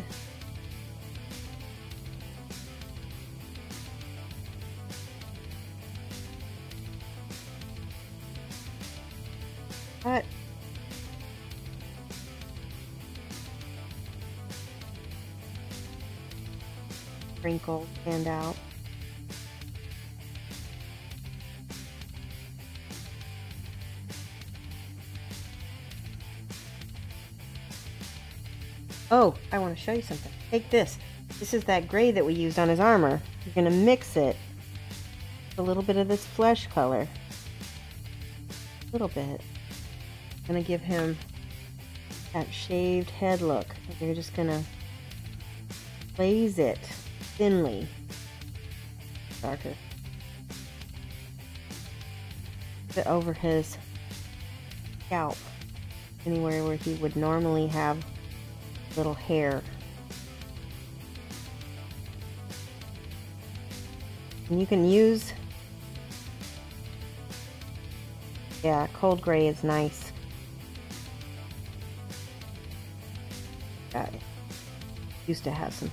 Cut. Wrinkles stand out. Oh, I want to show you something. Take this. This is that gray that we used on his armor. You're going to mix it with a little bit of this flesh color. A little bit. Going to give him that shaved head look. You're just going to glaze it thinly. Darker. Put it over his scalp. anywhere where he would normally have little hair. And you can use, yeah, cold gray is nice. I used to have some.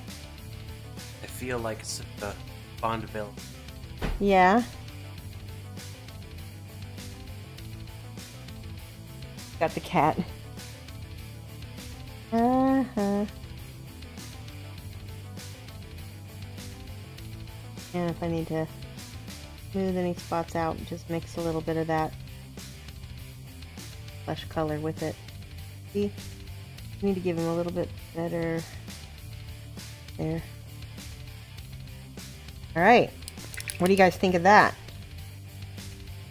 I feel like it's the Bondville. Yeah. Got the cat. Uh-huh. And if I need to smooth any spots out, just mix a little bit of that flesh color with it. See? I need to give him a little bit better there. Alright. What do you guys think of that?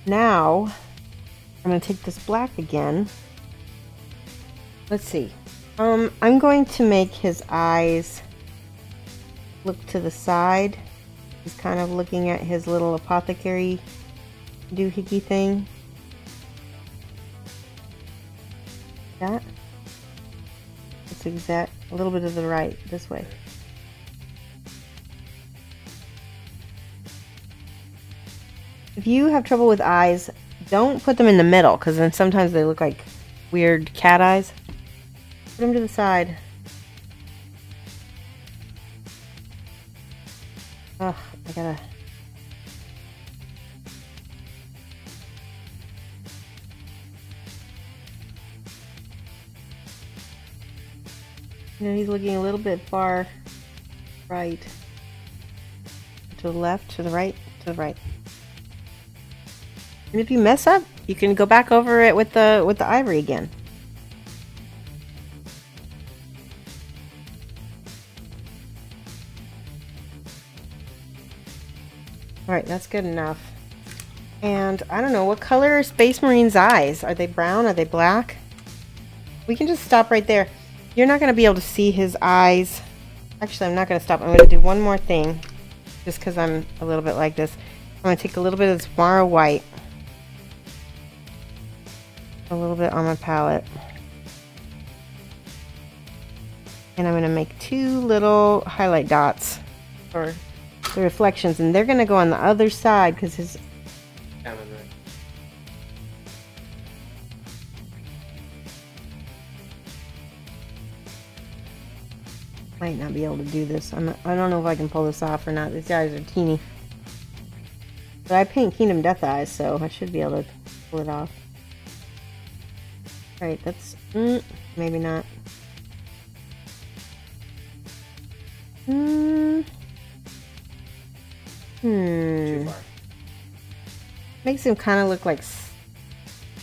Now, I'm going to take this black again. Let's see. I'm going to make his eyes look to the side. He's kind of looking at his little apothecary doohickey thing. That. That's exact. A little bit to the right, this way. If you have trouble with eyes, don't put them in the middle, because then sometimes they look like weird cat eyes. Put them to the side. Ugh, I gotta... You know, he's looking a little bit far right. To the left, to the right, to the right. And if you mess up, you can go back over it with the ivory again. Alright, that's good enough. And I don't know, what color are Space Marine's eyes? Are they brown? Are they black? We can just stop right there. You're not going to be able to see his eyes. Actually, I'm not going to stop. I'm going to do one more thing. Just because I'm a little bit like this. I'm going to take a little bit of this Mara White. A little bit on my palette. And I'm going to make two little highlight dots for the reflections. And they're going to go on the other side because his... Might not be able to do this. I don't know if I can pull this off or not. These guys are teeny. But I paint Kingdom Death Eyes, so I should be able to pull it off. Right, that's... maybe not. Too far. Makes him kind of look like...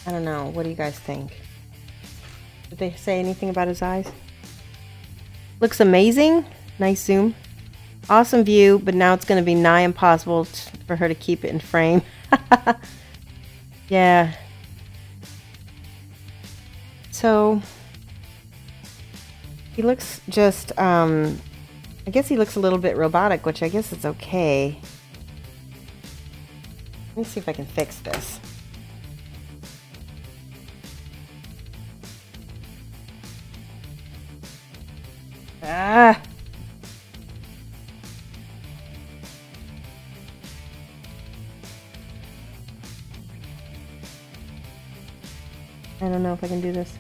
I don't know. What do you guys think? Did they say anything about his eyes? Looks amazing. Nice zoom. Awesome view, but now it's going to be nigh impossible for her to keep it in frame. Yeah. So, he looks just, I guess he looks a little bit robotic, which I guess is okay. Let me see if I can fix this. Ah! I don't know if I can do this.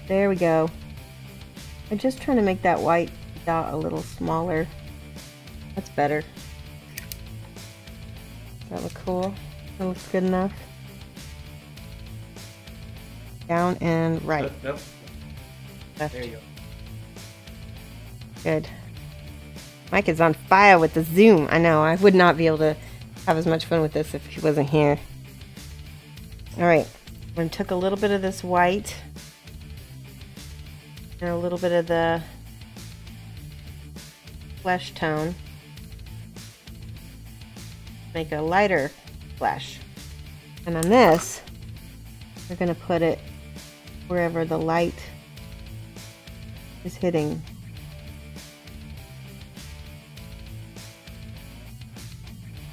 There we go. I'm just trying to make that white dot a little smaller. That's better. Does that look cool? That looks good enough. Down and right. Nope. Left. There you go. Good. Mike is on fire with the zoom. I know, I would not be able to have as much fun with this if he wasn't here. Alright, I'm going to take a little bit of this white and a little bit of the flesh tone. Make a lighter flesh. And on this, we're going to put it wherever the light is hitting.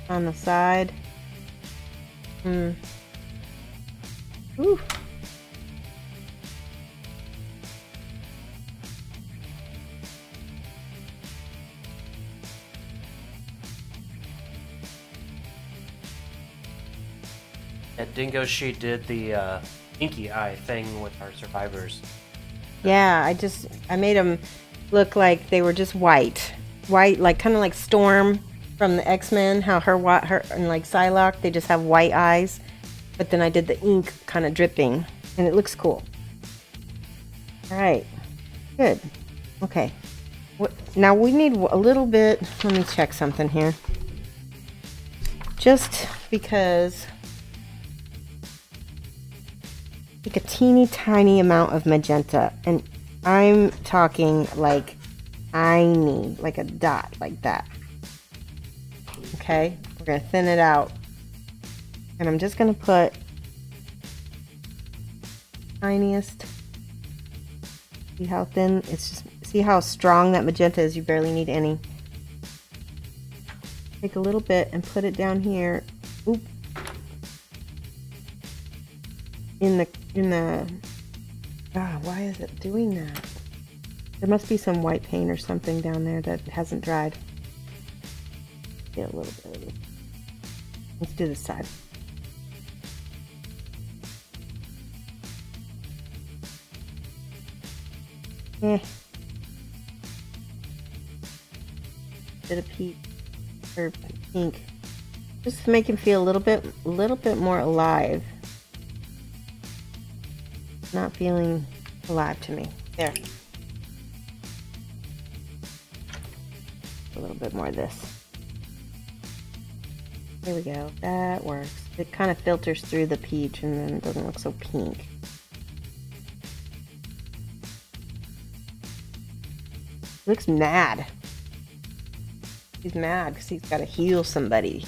On the side Mm. Ooh. At Dingo, she did the inky eye thing with our survivors. Yeah, I made them look like they were just white, like kind of like Storm from the X-Men. How her and like Psylocke, they just have white eyes, but then I did the ink kind of dripping, and it looks cool. All right, good. Okay, now we need a little bit. Let me check something here, just because. Like a teeny tiny amount of magenta, and I'm talking like tiny, like a dot, like that. Okay, we're gonna thin it out, and I'm just gonna put tiniest. See how thin? It's just, see how strong that magenta is. You barely need any. Take a little bit and put it down here. Oop. In the why is it doing that? There must be some white paint or something down there that hasn't dried. Get a little bit of it. Let's do this side. Bit of peach or pink, just to make him feel a little bit more alive. Not feeling alive to me. There. A little bit more of this. There we go. That works. It kind of filters through the peach and then it doesn't look so pink. Looks mad. He's mad because he's got to heal somebody.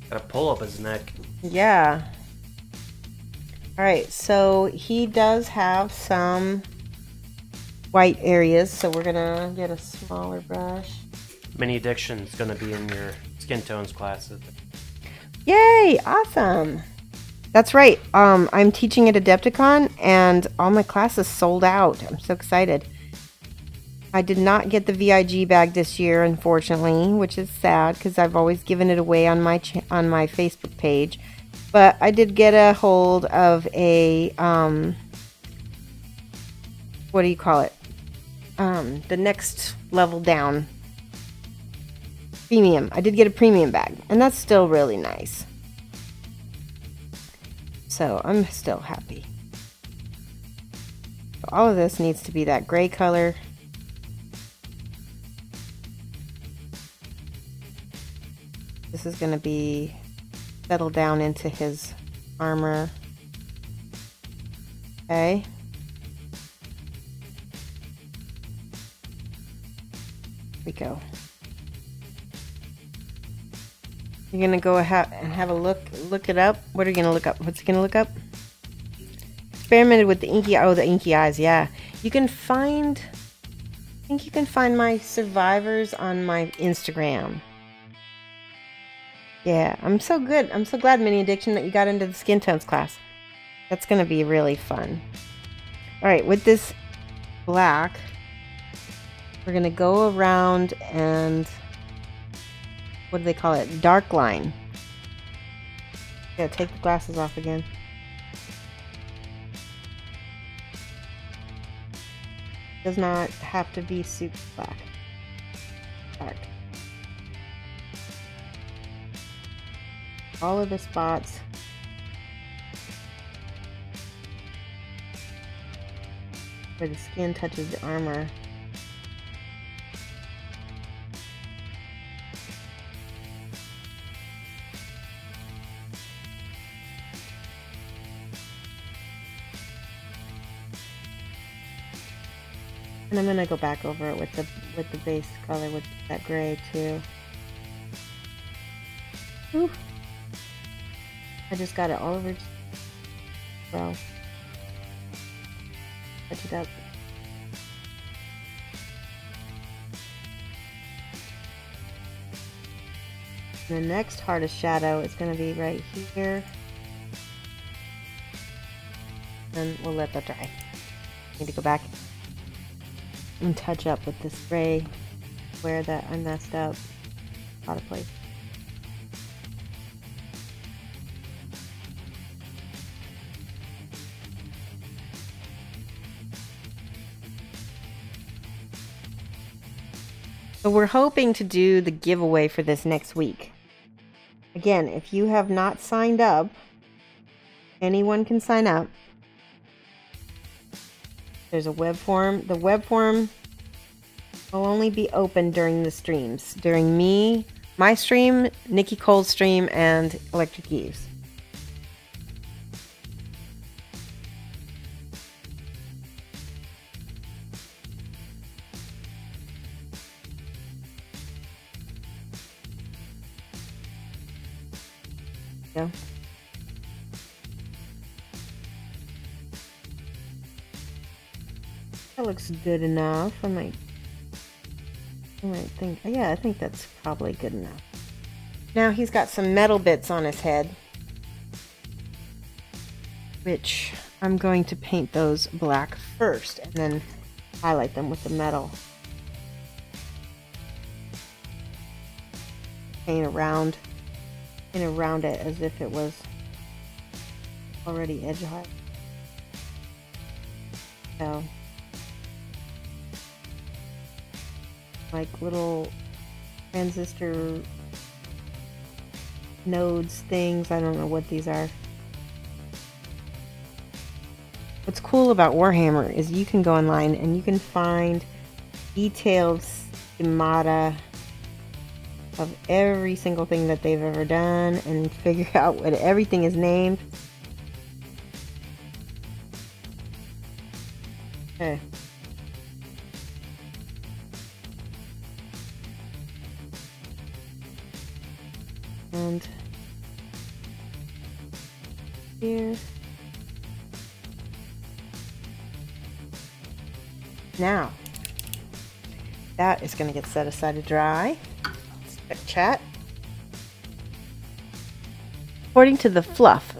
Gotta pull up his neck. Yeah. Alright, so he does have some white areas, so we're gonna get a smaller brush. Mini Addiction's gonna be in your skin tones class. Yay! Awesome! That's right. I'm teaching at Adepticon, and all my classes sold out. I'm so excited. I did not get the VIG bag this year, unfortunately, which is sad because I've always given it away on my Facebook page. But I did get a hold of a, what do you call it? The next level down. Premium. I did get a premium bag, and that's still really nice. So I'm still happy. So all of this needs to be that gray color. This is going to be settle down into his armor. Okay. Here we go. You're gonna go ahead and have a look it up. What are you gonna look up? What's he gonna look up? Experimented with the inky, oh, the inky eyes. Yeah, you can find. I think you can find my survivors on my Instagram. Yeah, I'm so good. I'm so glad, Mini Addiction, that you got into the skin tones class. That's gonna be really fun. All right, with this black, we're gonna go around and. What do they call it? Dark line. Yeah, take the glasses off again. Does not have to be super black. Dark. All of the spots. Where the skin touches the armor. And I'm gonna go back over it with the base color with that gray too. Whew. I just got it all over. Well, touch it up. The next hardest shadow is gonna be right here. and we'll let that dry. Need to go back and touch up with this spray where that I messed up a lot of places. So we're hoping to do the giveaway for this next week. Again, if you have not signed up, anyone can sign up. There's a web form. The web form will only be open during the streams. During my stream, Nikki Cole's stream, and Electric Eve's. Go. That looks good enough. I might think, yeah, I think that's probably good enough. Now he's got some metal bits on his head, which I'm going to paint those black first and then highlight them with the metal. Paint around it as if it was already edge high. So, like little transistor nodes things. I don't know what these are. What's cool about Warhammer is you can go online and you can find detailed schemata of every single thing that they've ever done and figure out what everything is named. Okay. And here. Now, that is going to get set aside to dry. Chat. According to the fluff,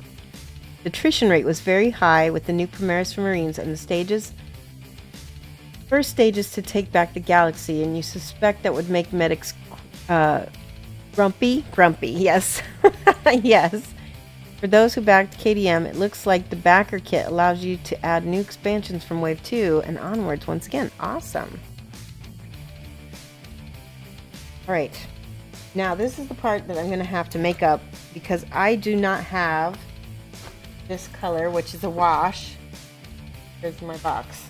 the attrition rate was very high with the new Primaris for Marines and the first stages to take back the galaxy, and you suspect that would make medics grumpy, yes. Yes. For those who backed KDM, it looks like the backer kit allows you to add new expansions from Wave 2 and onwards once again. Awesome. Alright. Now this is the part that I'm going to have to make up because I do not have this color, which is a wash. Here's my box.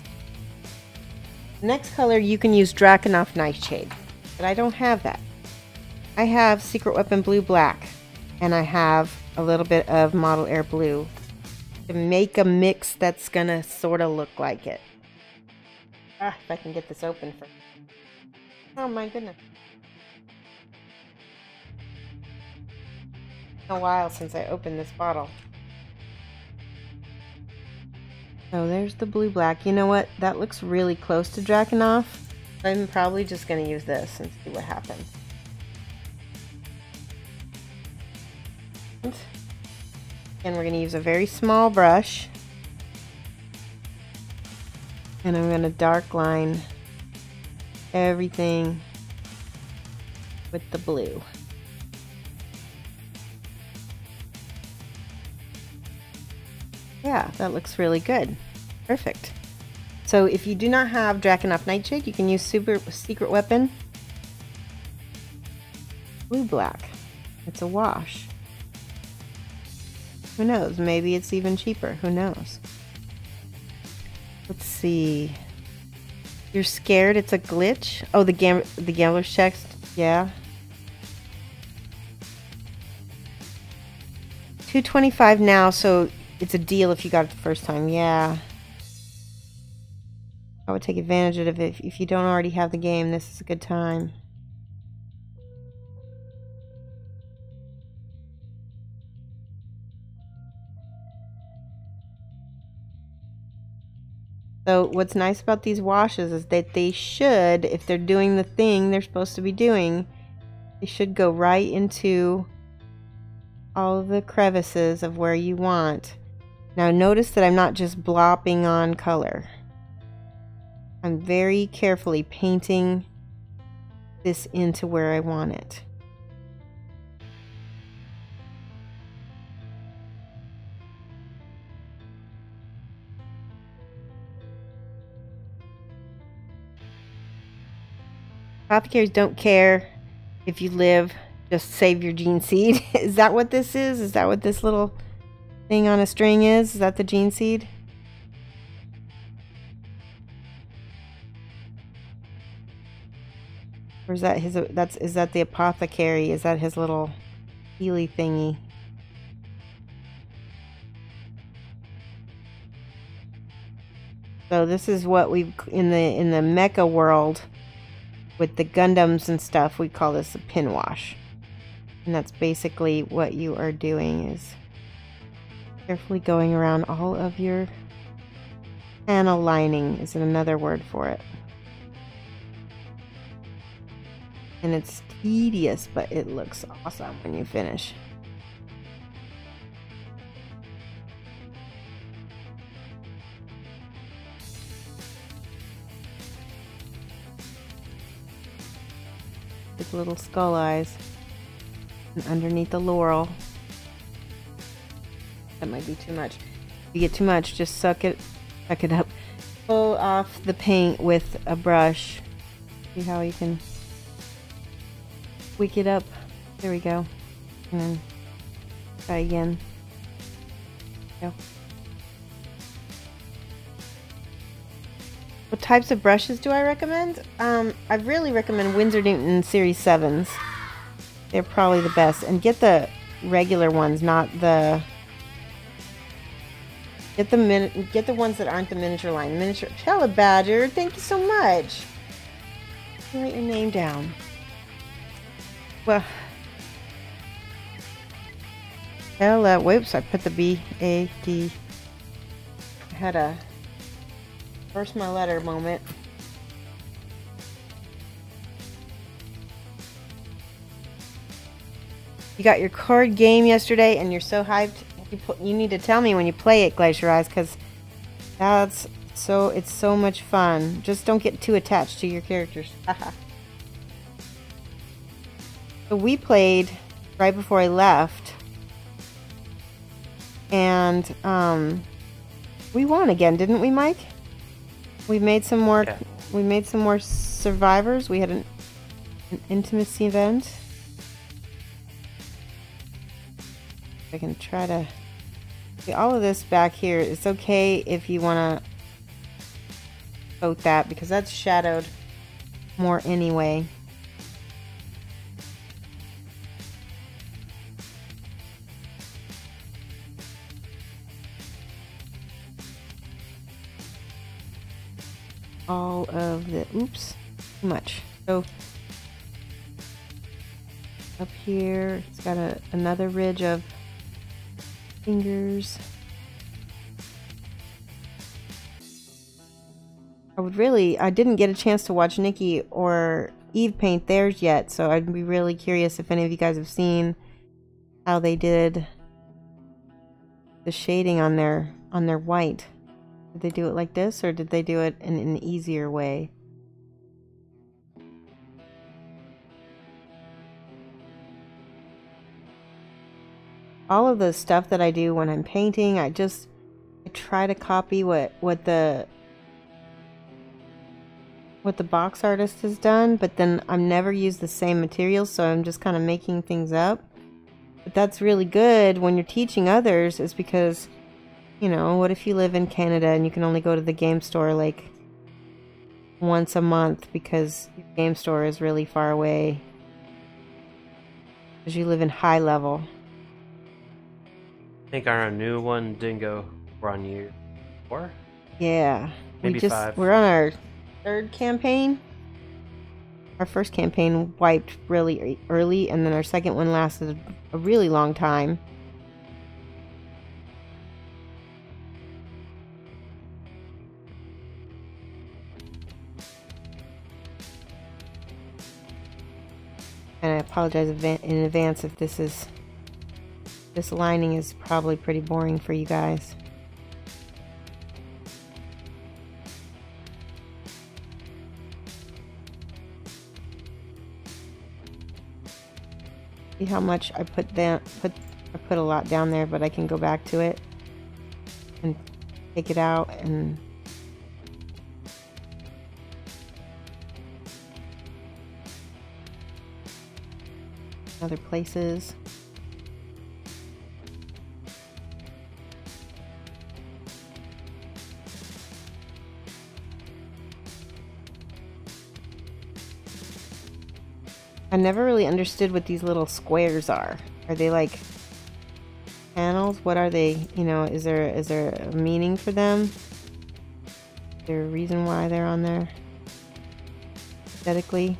The next color you can use Drakenhof Nightshade, but I don't have that. I have Secret Weapon Blue Black, and I have a little bit of Model Air Blue to make a mix that's going to sort of look like it. If I can get this open for... Oh my goodness. A while since I opened this bottle. So there's the blue black. You know what? That looks really close to Drakenhof. I'm probably just going to use this and see what happens. And we're going to use a very small brush. And I'm going to dark line everything with the blue. Yeah, that looks really good. Perfect. So if you do not have Drakenhof Nightshade, you can use Secret Weapon Blue Black. It's a wash. Who knows? Maybe it's even cheaper. Who knows? Let's see. You're scared it's a glitch? Oh, the gambler's checks? Yeah. $2.25 now, so it's a deal if you got it the first time. Yeah. I would take advantage of it. If you don't already have the game, this is a good time. So what's nice about these washes is that they should, if they're doing the thing they're supposed to be doing, they should go right into all of the crevices of where you want Now notice that I'm not just blopping on color. I'm very carefully painting this into where I want it. Apothecaries don't care if you live, just save your gene seed. Is that what this is? Is that what this little thing on a string is? Is that the gene seed? Or is that his, is that the apothecary? Is that his little healy thingy? So this is what we've, in the mecha world, with the Gundams and stuff, we call this a pin wash. And that's basically what you are doing, is carefully going around all of your panel lining, is another word for it. And it's tedious, but it looks awesome when you finish. With little skull eyes. And underneath the laurel. That might be too much. If you get too much, just suck it up. Pull off the paint with a brush. See how you can tweak it up. There we go. And then try again. Go. What types of brushes do I recommend? I really recommend Winsor Newton Series 7s. They're probably the best. And get the regular ones, not the... Get the ones that aren't the miniature line. Miniature... Hello, Badger. Thank you so much. Write your name down. Well... Hello. Whoops, I put the B-A-D. I had a... First my letter moment. You got your card game yesterday and you're so hyped. You need to tell me when you play it, Glacier Eyes, because it's so much fun. Just don't get too attached to your characters. So we played right before I left, and we won again, didn't we, Mike? We made some more. Yeah. We made some more survivors. We had an intimacy event. I can try to see all of this back here. It's okay if you want to coat that, because that's shadowed more anyway. All of the, oops, too much. So up here, it's got another ridge of fingers. I didn't get a chance to watch Nikki or Eve paint theirs yet, so I'd be really curious if any of you guys have seen how they did the shading on their white. Did they do it like this, or did they do it in an easier way? All of the stuff that I do when I'm painting, I try to copy what the box artist has done, but then I've never used the same materials, so I'm just kind of making things up. But that's really good when you're teaching others, is because, you know, what if you live in Canada and you can only go to the game store like once a month because your game store is really far away because you live in high level. I think our new one didn't go. We're on year 4? Yeah. Maybe 5. We're on our 3rd campaign. Our first campaign wiped really early, and then our second one lasted a really long time. And I apologize in advance if this lining is probably pretty boring for you guys. See how much I put down? I put a lot down there, but I can go back to it and take it out and other places. I never really understood what these little squares are. Are they like panels? What are they? You know, is there a meaning for them? Is there a reason why they're on there aesthetically?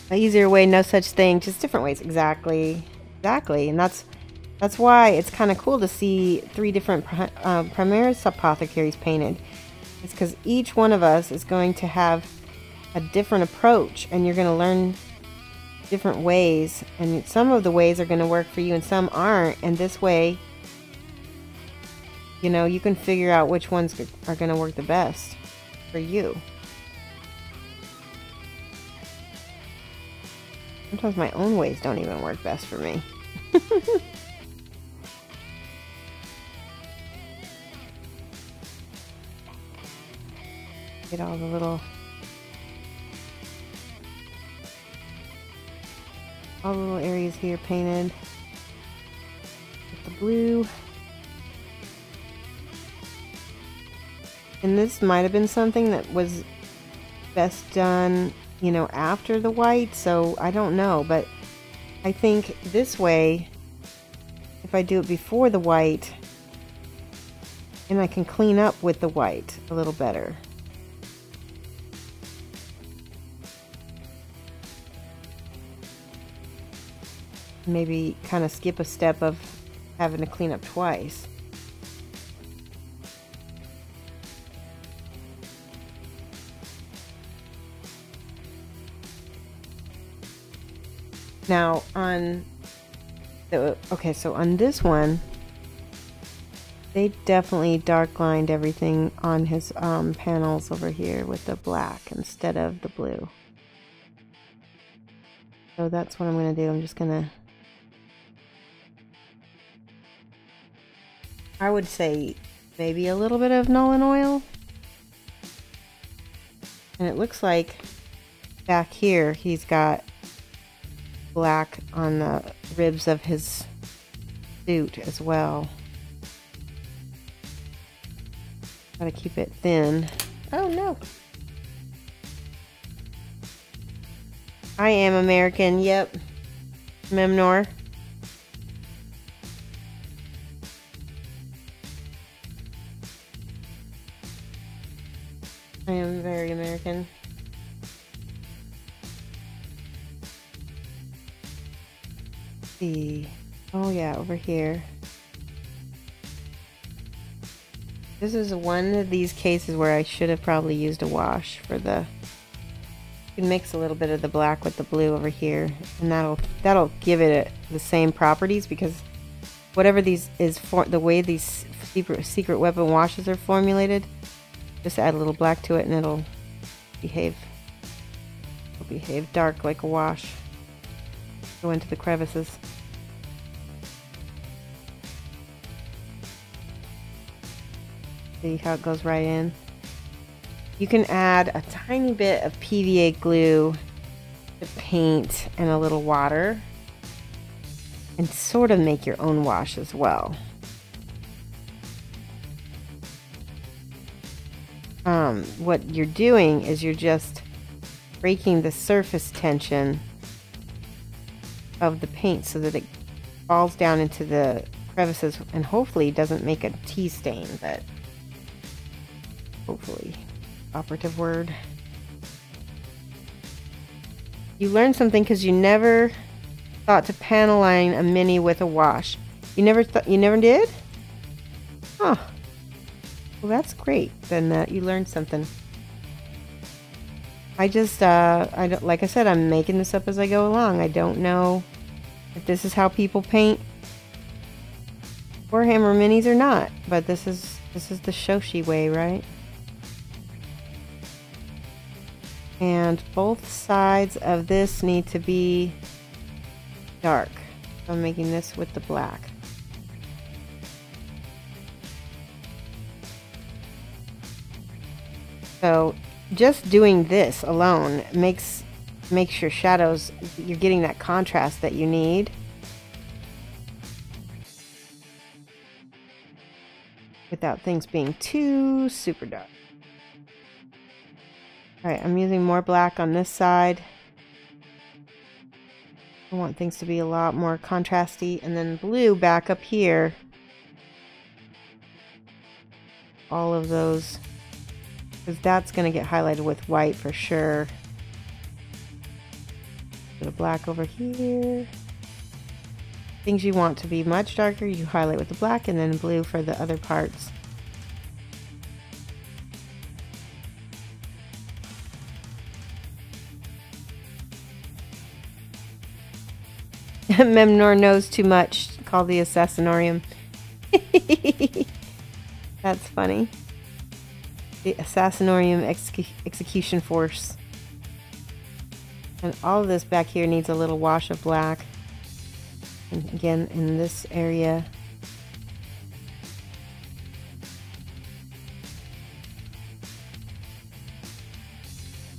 An easier way, no such thing, just different ways. Exactly. And that's why it's kind of cool to see 3 different Primaris Apothecaries painted. It's because each one of us is going to have a different approach, and you're going to learn different ways, and some of the ways are going to work for you and some aren't, and this way, you know, you can figure out which ones are going to work the best for you. Sometimes my own ways don't even work best for me. Get all the little areas here painted with the blue. And this might have been something that was best done, you know, after the white, so I don't know, but I think this way, if I do it before the white, and I can clean up with the white a little better. Maybe kind of skip a step of having to clean up twice. Now on the, okay, so on this one, they definitely dark lined everything on his panels over here with the black instead of the blue. So that's what I'm going to do. I'm just going to, I would say maybe a little bit of Nolan oil. And it looks like back here he's got black on the ribs of his suit as well. Gotta keep it thin. Oh no. I am American, yep. Memnor. I am very American. Let's see. Oh yeah, over here. This is one of these cases where I should have probably used a wash for the. You can mix a little bit of the black with the blue over here, and that'll give it the same properties, because whatever these is for the way these secret weapon washes are formulated, just add a little black to it and it'll behave dark like a wash. Go into the crevices. See how it goes right in. You can add a tiny bit of PVA glue to paint and a little water and sort of make your own wash as well. What you're doing is you're just breaking the surface tension of the paint so that it falls down into the crevices and hopefully doesn't make a tea stain, but hopefully, operative word. You learned something because you never thought to panel line a mini with a wash. You never did? Huh. Well, that's great. Then you learned something. I just, like I said, I'm making this up as I go along. I don't know if this is how people paint Warhammer minis or not, but this is the Shoshie way, right? And both sides of this need to be dark. So I'm making this with the black. So just doing this alone makes your shadows, you're getting that contrast that you need. Without things being too super dark. Alright, I'm using more black on this side. I want things to be a lot more contrasty. And then blue back up here. All of those. Because that's going to get highlighted with white for sure. Bit of black over here. Things you want to be much darker, you highlight with the black, and then blue for the other parts. Memnor knows too much. Call the Assassinorium. That's funny. The Assassinorium Execution Force. And all of this back here needs a little wash of black. And again, in this area.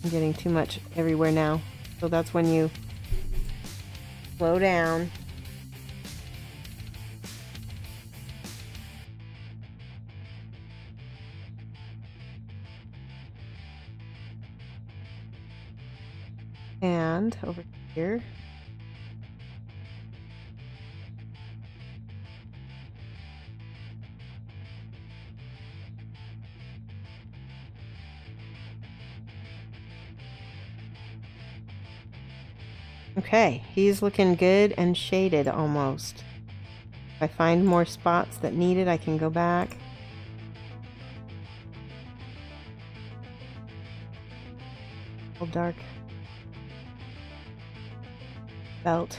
I'm getting too much everywhere now. So that's when you slow down. And over here. Okay, he's looking good and shaded almost. If I find more spots that need it, I can go back. A little dark belt.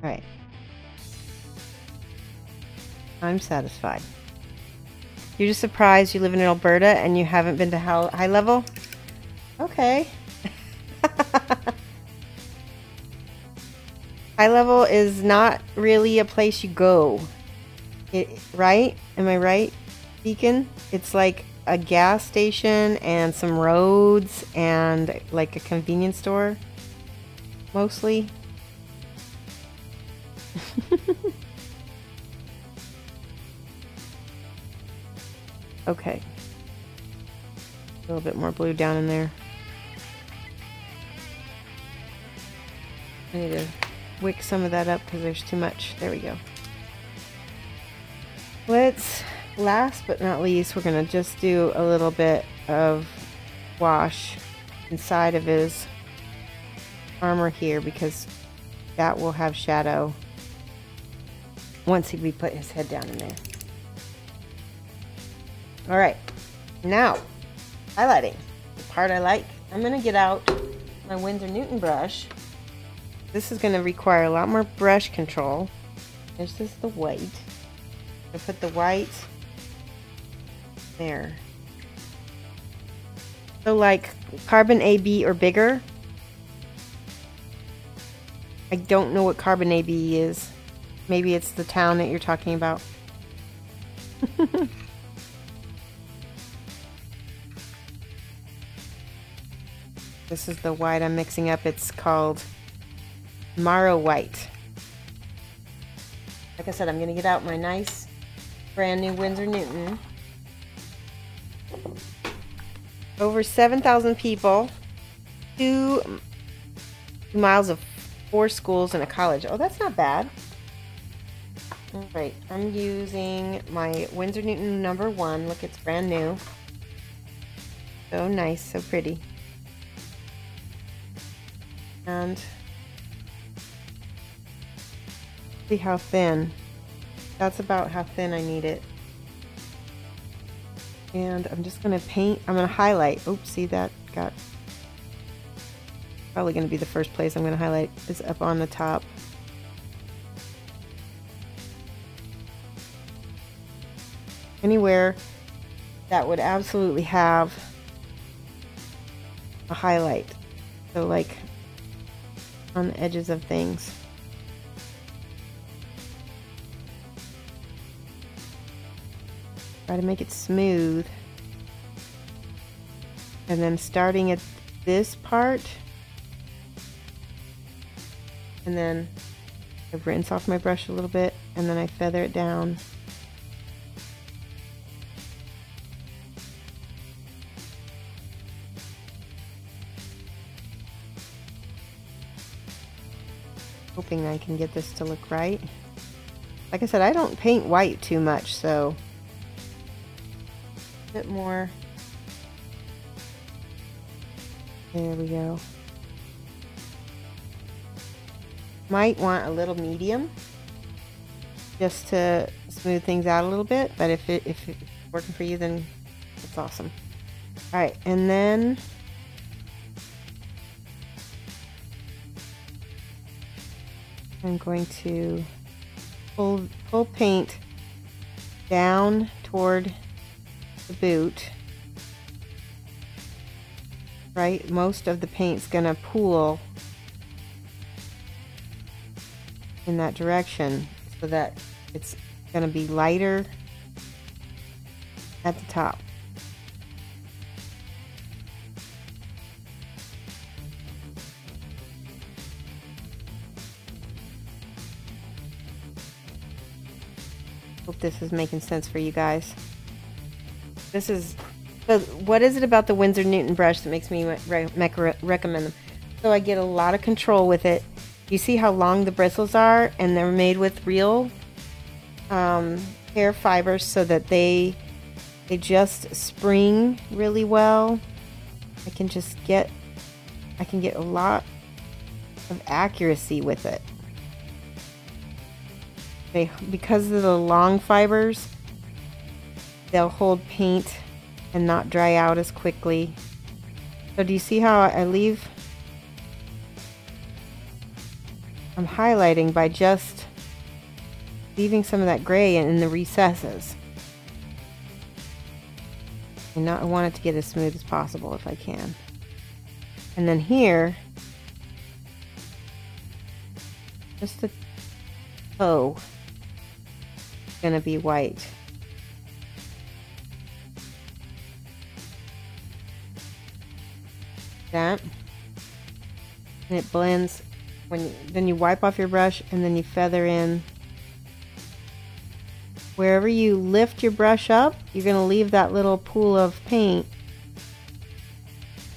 All right. I'm satisfied. You're just surprised you live in Alberta and you haven't been to high level? Okay. High level is not really a place you go. Right? Am I right, Beacon? It's like a gas station and some roads and like a convenience store. Mostly. Okay. A little bit more blue down in there. I need to wick some of that up because there's too much. There we go. Let's, last but not least, we're going to just do a little bit of wash inside of his armor here because that will have shadow once we put his head down in there. Alright, now, highlighting, the part I like. I'm going to get out my Winsor Newton brush. This is going to require a lot more brush control. This is the white. I'm going to put the white there. So like carbon AB or bigger. I don't know what carbon AB is. Maybe it's the town that you're talking about. This is the white I'm mixing up. It's called Maro White. Like I said, I'm going to get out my nice brand new Winsor Newton. Over 7,000 people. 2 miles of 4 schools and a college. Oh, that's not bad. Alright, I'm using my Winsor Newton number 1. Look, it's brand new. So nice, so pretty. And see how thin. That's about how thin I need it. And I'm just going to paint. I'm going to highlight. Oops, see that got... Probably going to be the first place I'm going to highlight is up on the top. anywhere that would absolutely have a highlight. So like on the edges of things. Try to make it smooth. And then starting at this part, and then I rinse off my brush a little bit, and then I feather it down. Hoping I can get this to look right. Like I said, I don't paint white too much, so a bit more. There we go. Might want a little medium just to smooth things out a little bit, but if it's working for you, then it's awesome. All right, and then I'm going to pull paint down toward the boot. Right, most of the paint's gonna pool in that direction so that it's gonna be lighter at the top. Hope this is making sense for you guys. This is, so what is it about the Winsor Newton brush that makes me recommend them? So I get a lot of control with it. You see how long the bristles are, and they're made with real hair fibers so that they just spring really well. I can get a lot of accuracy with it. Because of the long fibers, they'll hold paint and not dry out as quickly. So do you see how I'm highlighting by just leaving some of that gray in the recesses. And I want it to get as smooth as possible if I can. And then here, just the toe is going to be white. That, and it blends. Then you wipe off your brush, and then you feather in. Wherever you lift your brush up, you're going to leave that little pool of paint,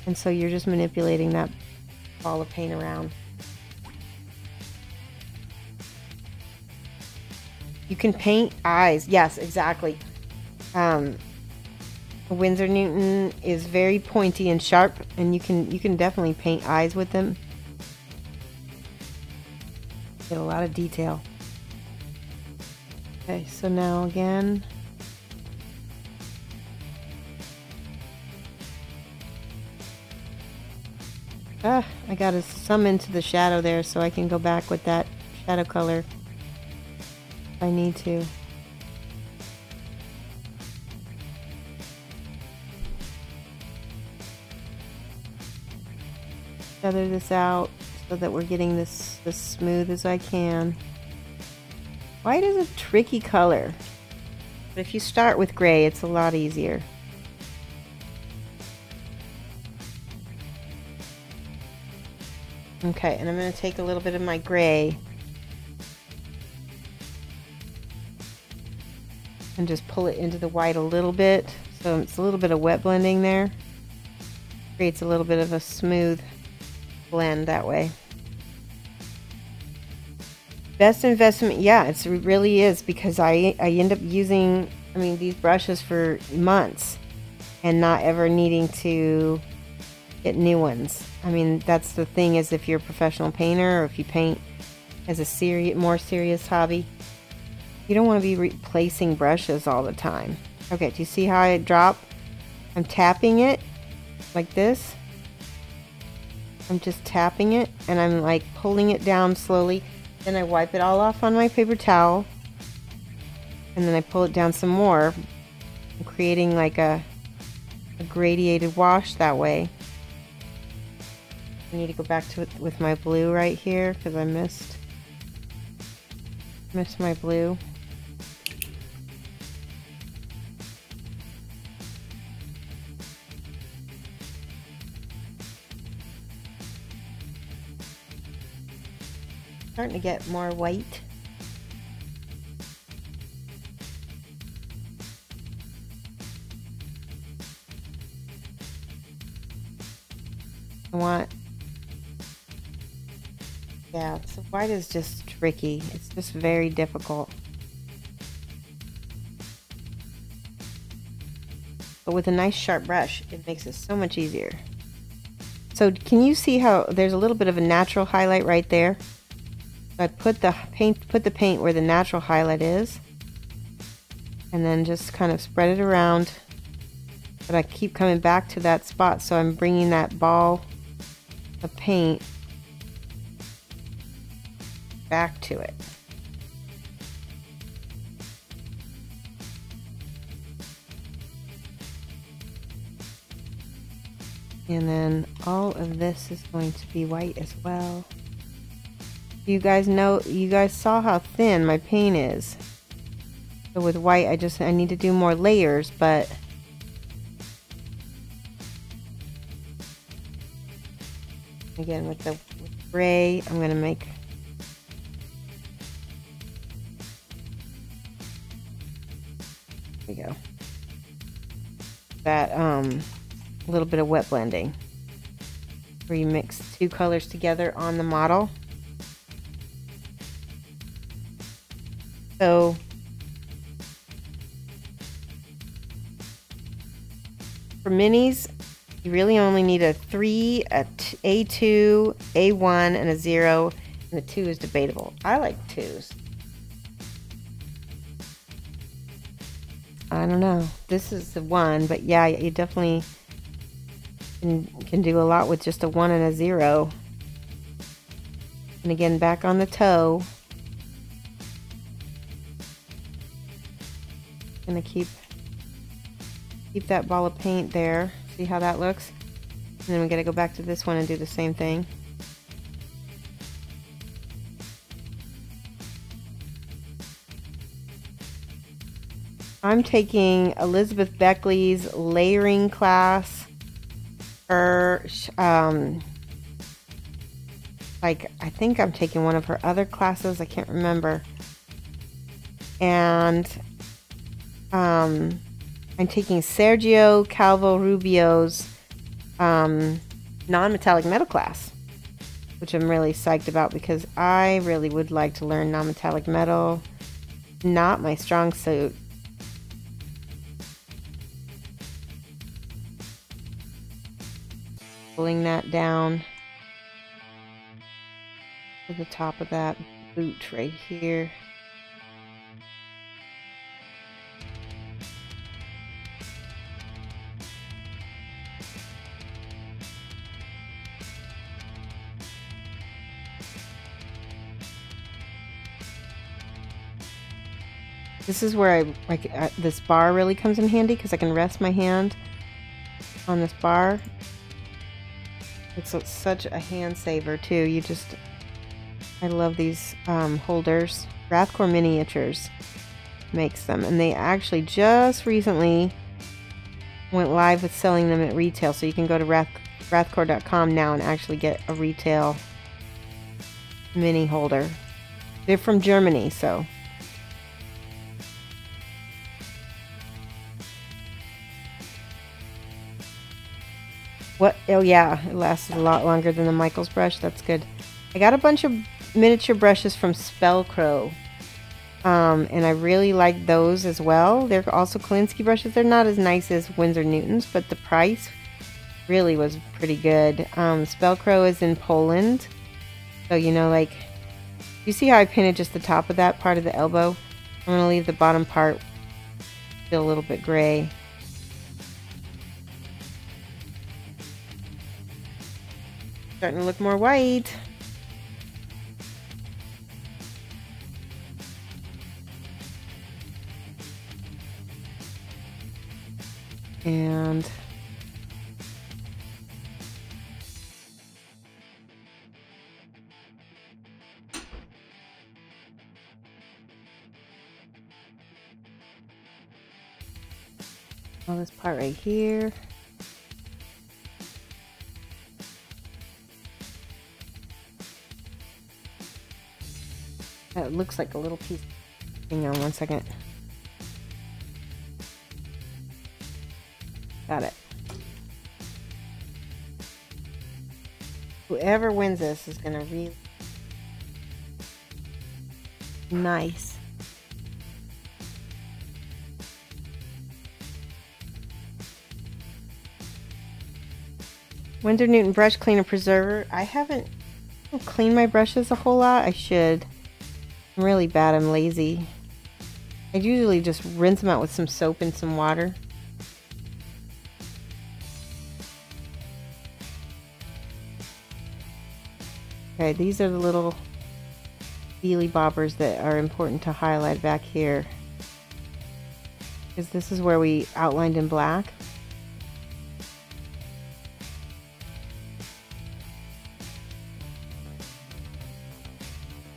and so you're just manipulating that ball of paint around. You can paint eyes. Yes, exactly. Winsor Newton is very pointy and sharp, and you can definitely paint eyes with them. Get a lot of detail. Okay, so now again, I got some into the shadow there, so I can go back with that shadow color if I need to. Feather this out so that we're getting this as smooth as I can. White is a tricky color, but if you start with gray, it's a lot easier. Okay, and I'm going to take a little bit of my gray and just pull it into the white a little bit, so it's a little bit of wet blending there. Creates a little bit of a smooth blend that way. Best investment, yeah, it really is, because I end up using, these brushes for months and not ever needing to get new ones. That's the thing, is if you're a professional painter, or if you paint as a more serious hobby, you don't want to be replacing brushes all the time. Okay, do you see how I drop? I'm tapping it like this. I'm just tapping it, and I'm like pulling it down slowly. Then I wipe it all off on my paper towel, and then I pull it down some more, I'm creating like a gradiated wash that way. I need to go back to it with my blue right here because I missed my blue. Starting to get more white. Yeah, so white is just tricky. It's just very difficult. But with a nice sharp brush, it makes it so much easier. So can you see how there's a little bit of a natural highlight right there? So I put the paint where the natural highlight is, and then just kind of spread it around. But I keep coming back to that spot, so I'm bringing that ball of paint back to it. And then all of this is going to be white as well. You guys saw how thin my paint is. So with white, I need to do more layers, but again with gray, I'm going to make there we go. That a little bit of wet blending where you mix two colors together on the model. So for minis, you really only need a 3, A2, A1, and a 0, and the 2 is debatable. I like 2s. I don't know. This is the 1, but yeah, you definitely can do a lot with just a 1 and a 0. And again, back on the toe. Gonna keep that ball of paint there. See how that looks? And then we gotta go back to this one and do the same thing. I'm taking Elizabeth Beckley's layering class. I think I'm taking one of her other classes. I can't remember. And I'm taking Sergio Calvo Rubio's non-metallic metal class, which I'm really psyched about because I really would like to learn non-metallic metal. Not my strong suit. Pulling that down to the top of that boot right here. This is where this bar really comes in handy because I can rest my hand on this bar. It's such a hand saver too. I love these holders. Rathcore Miniatures makes them, and they actually just recently went live with selling them at retail, so you can go to rathcore.com now and actually get a retail mini holder. They're from Germany, so what? Oh yeah, it lasted a lot longer than the Michaels brush. That's good. I got a bunch of miniature brushes from Spellcrow, and I really like those as well. They're also Kolinsky brushes. They're not as nice as Winsor Newton's, but the price really was pretty good. Spellcrow is in Poland, so you see how I painted just the top of that part of the elbow? I'm going to leave the bottom part still a little bit gray. Starting to look more white. And this part right here. That looks like a little piece. Hang on one second. Got it. Whoever wins this is gonna really nice. Winsor Newton brush cleaner preserver. I don't clean my brushes a whole lot. I should. I'm really bad. I'm lazy. I usually just rinse them out with some soap and some water. Okay, these are the little feely bobbers that are important to highlight back here, because this is where we outlined in black.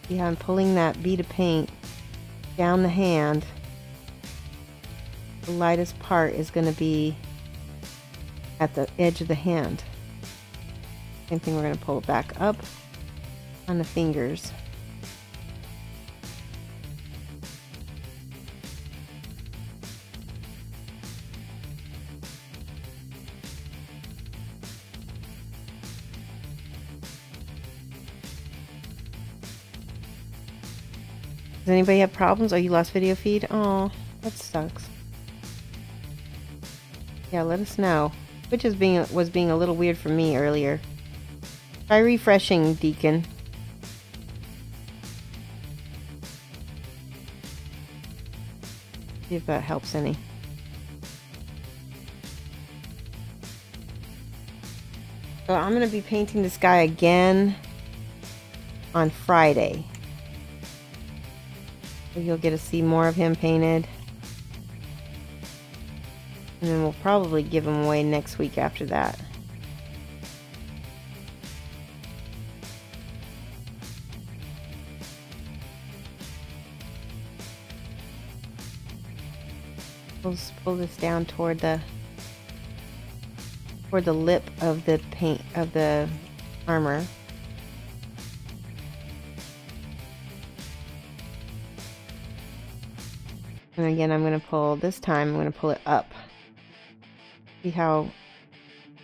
Yeah, I'm pulling that bead of paint down the hand. The lightest part is going to be at the edge of the hand. Same thing, we're going to pull it back up on the fingers. Does anybody have problems? Oh, you lost video feed? Oh, that sucks. Yeah, let us know. Which was being a little weird for me earlier. Try refreshing, Deacon. See if that helps any. So I'm going to be painting this guy again on Friday. So you'll get to see more of him painted. And then we'll probably give him away next week after that. We'll just pull this down toward the lip of the paint of the armor. And again, I'm going to pull, this time I'm going to pull it up. See how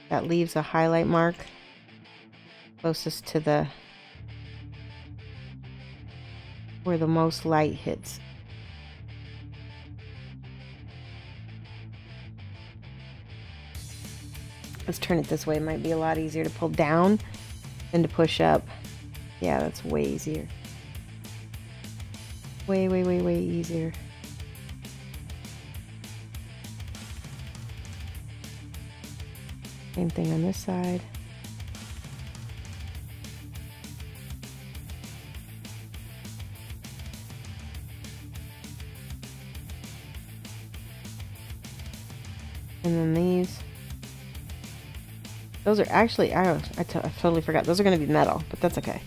that leaves a highlight mark closest to where the most light hits. Let's turn it this way. It might be a lot easier to pull down than to push up. Yeah, that's way easier. Way, way, way, way easier. Same thing on this side. And then these. Those are actually, I totally forgot. Those are going to be metal, but that's okay.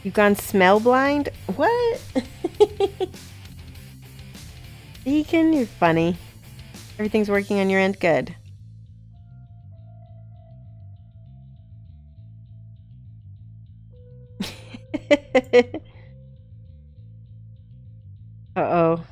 You've gone smell blind? What? Deacon, you're funny. Everything's working on your end? Good. Uh-oh.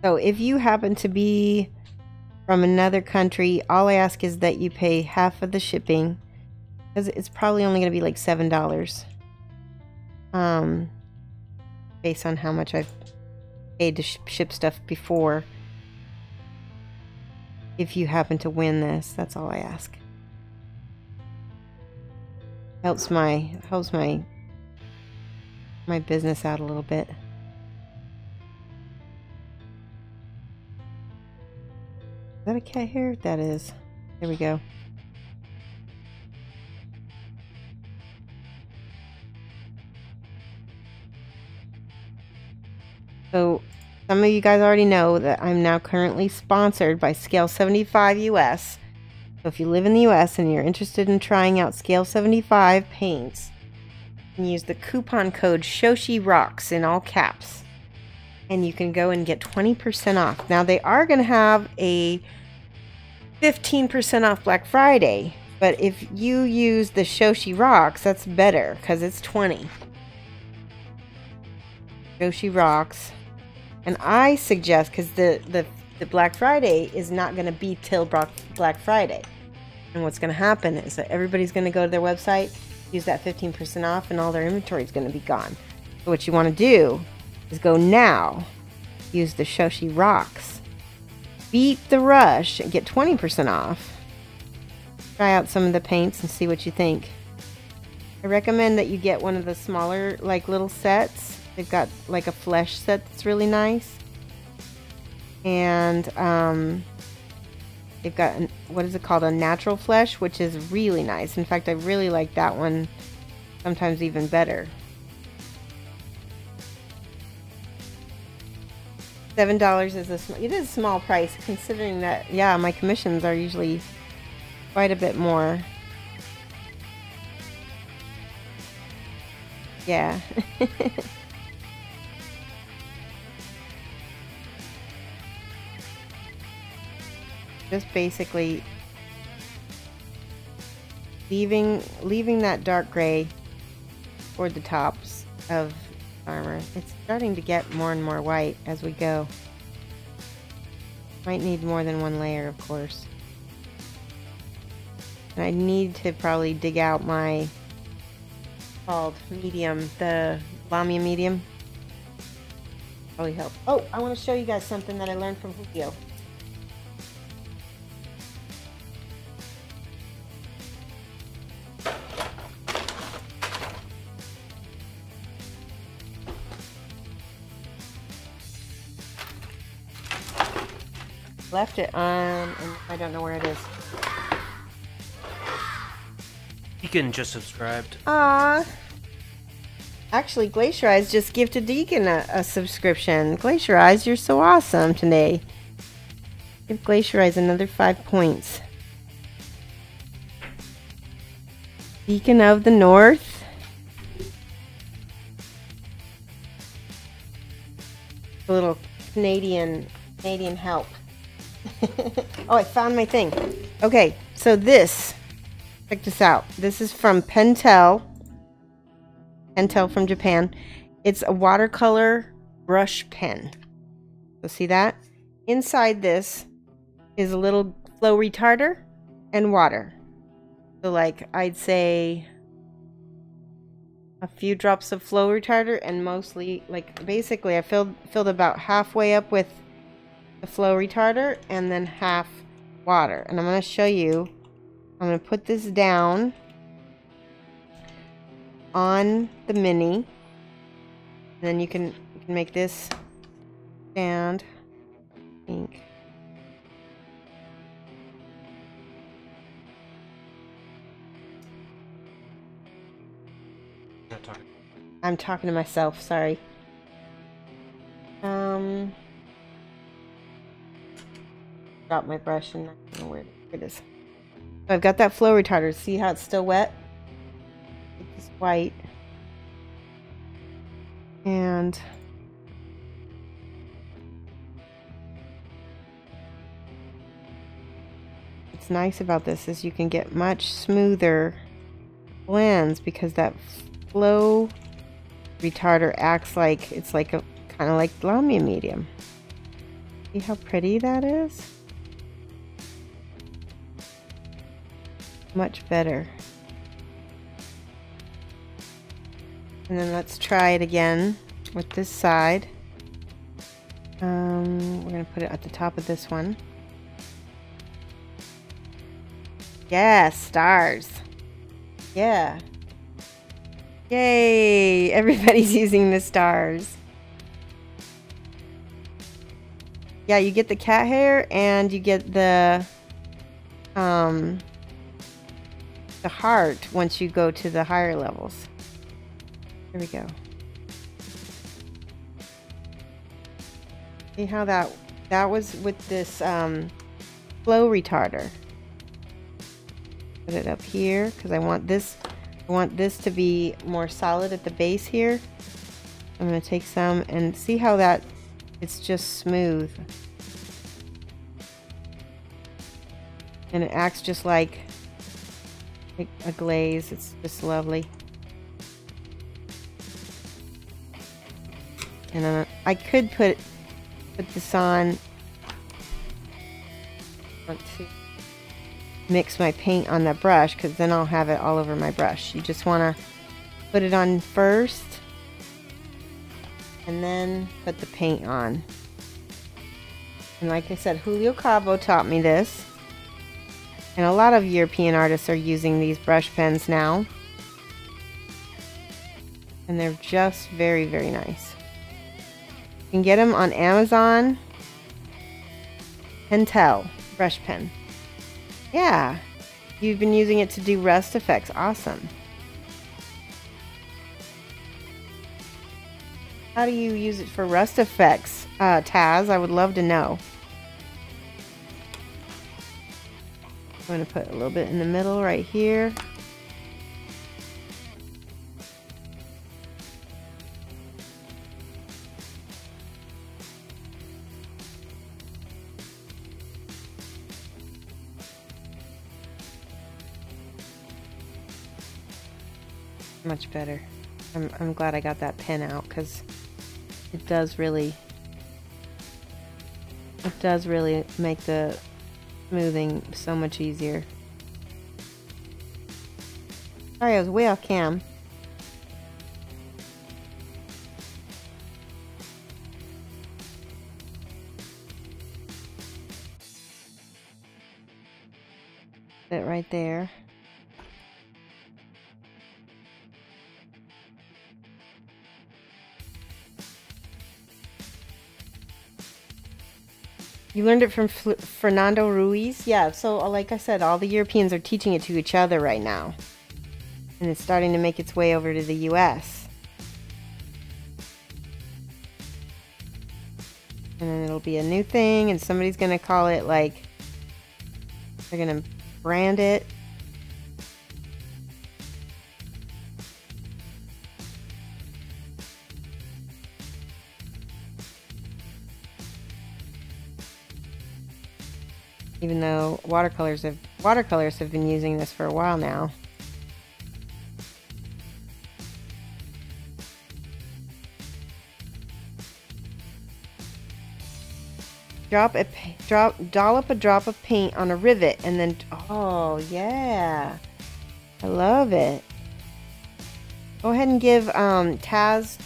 So if you happen to be from another country, all I ask is that you pay half of the shipping, because it's probably only going to be like $7. Based on how much I've paid to ship stuff before. If you happen to win this, that's all I ask. helps my business out a little bit. Is that a cat hair? That is. There we go. So some of you guys already know that I'm now currently sponsored by Scale 75 US. So if you live in the US and you're interested in trying out Scale 75 paints, you can use the coupon code Shoshie Rocks in all caps. And you can go and get 20% off. Now they are going to have a 15% off Black Friday. But if you use the Shoshie Rocks, that's better because it's 20. Shoshie Rocks. And I suggest, because the Black Friday is not going to be till Black Friday. And what's going to happen is that everybody's going to go to their website, use that 15% off, and all their inventory is going to be gone. So what you want to do is go now, use the Shoshie Rocks, beat the rush, and get 20% off. Try out some of the paints and see what you think. I recommend that you get one of the smaller, like, little sets. They've got like a flesh set that's really nice. And they've got, what is it called? A natural flesh, which is really nice. In fact, I really like that one, sometimes even better. $7 is it is a small price, considering that, yeah, my commissions are usually quite a bit more. Yeah. Just basically leaving that dark gray toward the tops of armor. It's starting to get more and more white as we go. Might need more than one layer, of course. And I need to probably dig out my called medium, the Lamia medium. Probably help. Oh, I want to show you guys something that I learned from Julio. Left it on, and I don't know where it is. Deacon just subscribed. Ah, actually, Glacier Eyes just gifted Deacon a subscription. Glacier Eyes, you're so awesome today. Give Glacier Eyes another 5 points. Deacon of the North. A little Canadian help. Oh, I found my thing. Okay, so this, check this out. This is from Pentel from Japan. It's a watercolor brush pen. So see that? Inside this is a little flow retarder and water. So like, I'd say a few drops of flow retarder and mostly, like, basically I filled about halfway up with the flow retarder and then half water. And I'm going to show you. I'm going to put this down on the mini, and then you can make this stand pink. I'm talking to myself, sorry. Drop my brush and I don't know where it is. So I've got that flow retarder. See how it's still wet? It's white. And what's nice about this is you can get much smoother blends because that flow retarder acts like, it's like a kind of like Lamia medium. See how pretty that is? Much better. And then let's try it again with this side. We're going to put it at the top of this one. Yeah, stars. Yeah. Yay! Everybody's using the stars. Yeah, you get the cat hair and you get the heart once you go to the higher levels. Here we go. See how that was with this flow retarder. Put it up here because I want this to be more solid at the base here. I'm going to take some and see how that it's just smooth. And it acts just like a glaze. It's just lovely. And I could put this on. I want to mix my paint on the brush because then I'll have it all over my brush. You just want to put it on first and then put the paint on. And like I said, Julio Cabo taught me this. And a lot of European artists are using these brush pens now. And they're just very, very nice. You can get them on Amazon. Pentel brush pen. Yeah, you've been using it to do rust effects. Awesome. How do you use it for rust effects, Taz? I would love to know. I'm going to put a little bit in the middle right here. Much better. I'm glad I got that pen out because it does really make the smoothing so much easier. Sorry, I was way off cam. It right there. You learned it from Fernando Ruiz? Yeah, so like I said, all the Europeans are teaching it to each other right now. And it's starting to make its way over to the US. And then it'll be a new thing, and somebody's going to call it like, they're going to brand it. Even though watercolors have been using this for a while now. Dollop a drop of paint on a rivet and then, oh yeah, I love it. Go ahead and give Taz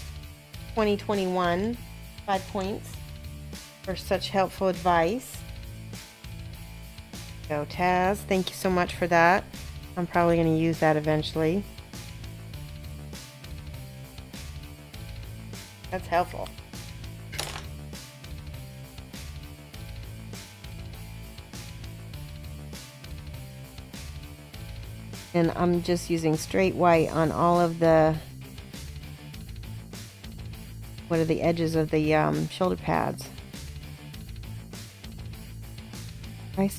2021 5 points for such helpful advice. Go Taz, thank you so much for that. I'm probably going to use that eventually. That's helpful. And I'm just using straight white on all of the, what are the edges of the shoulder pads. I'm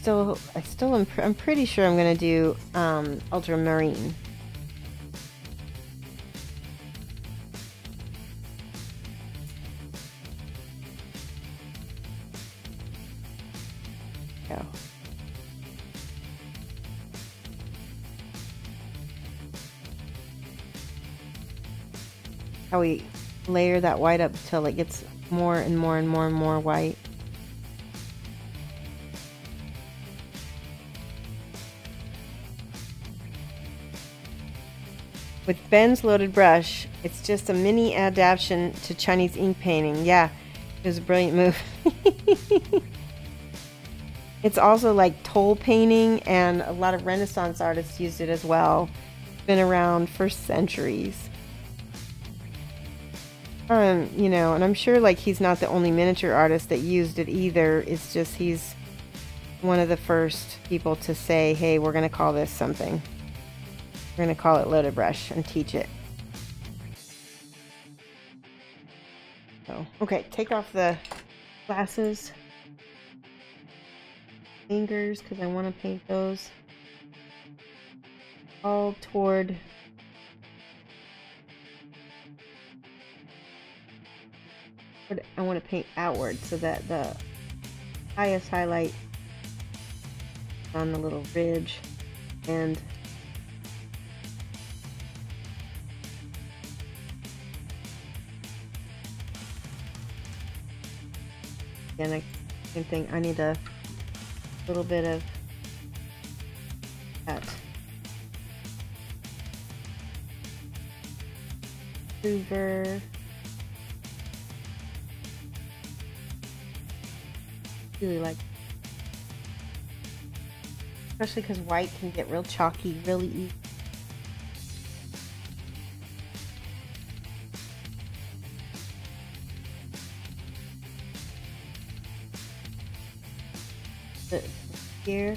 pretty sure I'm going to do ultramarine. Go. How we layer that white up till it gets more and more and more and more white. With Ben's loaded brush, it's just a mini adaptation to Chinese ink painting. Yeah, it was a brilliant move. It's also like toll painting, and a lot of Renaissance artists used it as well. It's been around for centuries. You know, and I'm sure like he's not the only miniature artist that used it either. It's just he's one of the first people to say, hey, we're going to call this something. We're going to call it loaded brush and teach it. So, okay, take off the glasses, fingers, because I want to paint those all toward I want to paint outward so that the highest highlight is on the little ridge and again, same thing. I need a little bit of that hoover. Really like, especially because white can get real chalky really easy. Here.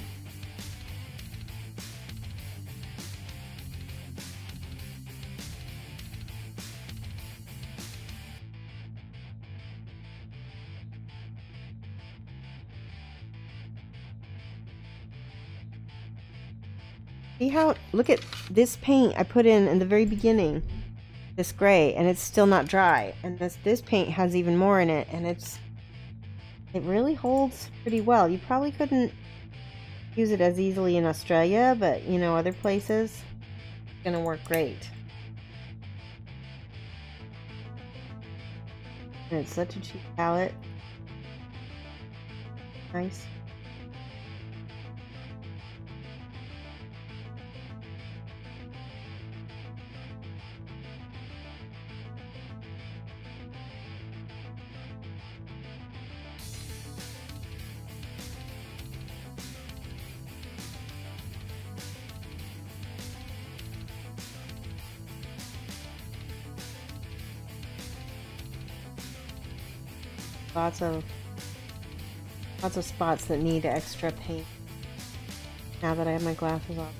See how, look at this paint I put in the very beginning, this gray, and it's still not dry. And this paint has even more in it, and it really holds pretty well. You probably couldn't use it as easily in Australia, but you know, other places, it's gonna work great. And it's such a cheap palette. Nice. Lots of spots that need extra paint now that I have my glasses off.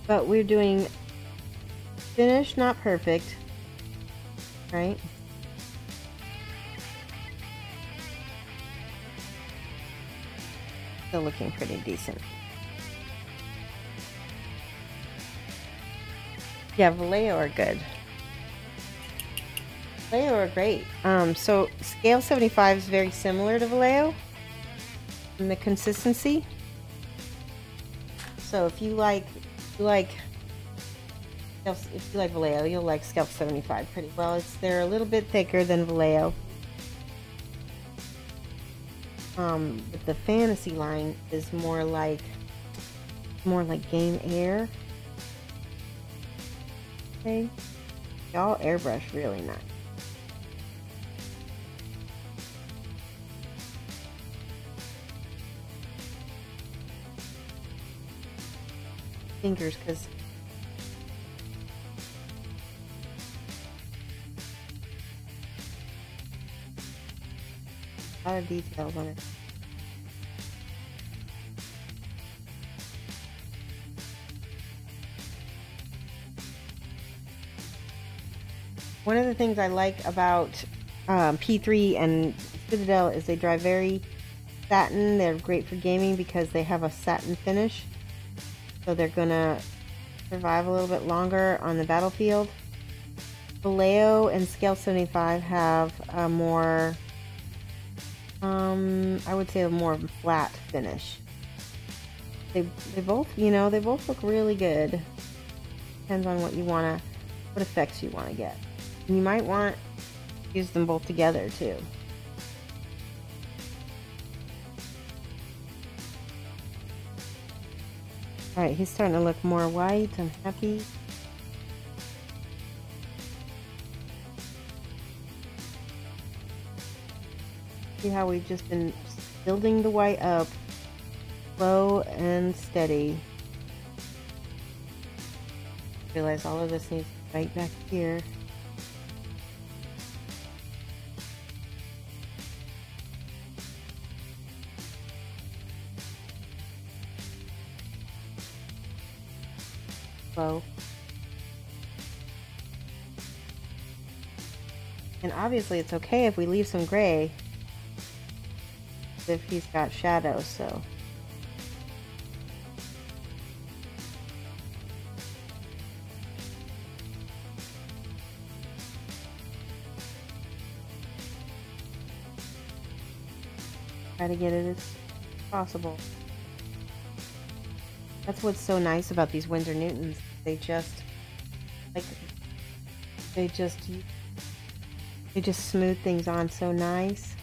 But we're doing finished, not perfect, right? Still looking pretty decent. Yeah, Vallejo are good. Vallejo are great. So scale 75 is very similar to Vallejo in the consistency. So if you like Vallejo, you'll like scale 75 pretty well. They're a little bit thicker than Vallejo. But the fantasy line is more like game air. Okay, y'all airbrush really nice. Fingers, because a lot of details on it. One of the things I like about P3 and Citadel is they dry very satin. They're great for gaming because they have a satin finish. So they're gonna survive a little bit longer on the battlefield. Vallejo and Scale 75 have a more, I would say a more flat finish. They both, you know, they both look really good. Depends on what effects you wanna get. And you might want to use them both together too. Alright, he's starting to look more white. I'm happy. See how we've just been building the white up, slow and steady. Realize all of this needs to be right back here. Slow. And obviously it's okay if we leave some gray if he's got shadows, so. Try to get it as possible. That's what's so nice about these Winsor Newtons. They just smooth things on so nice.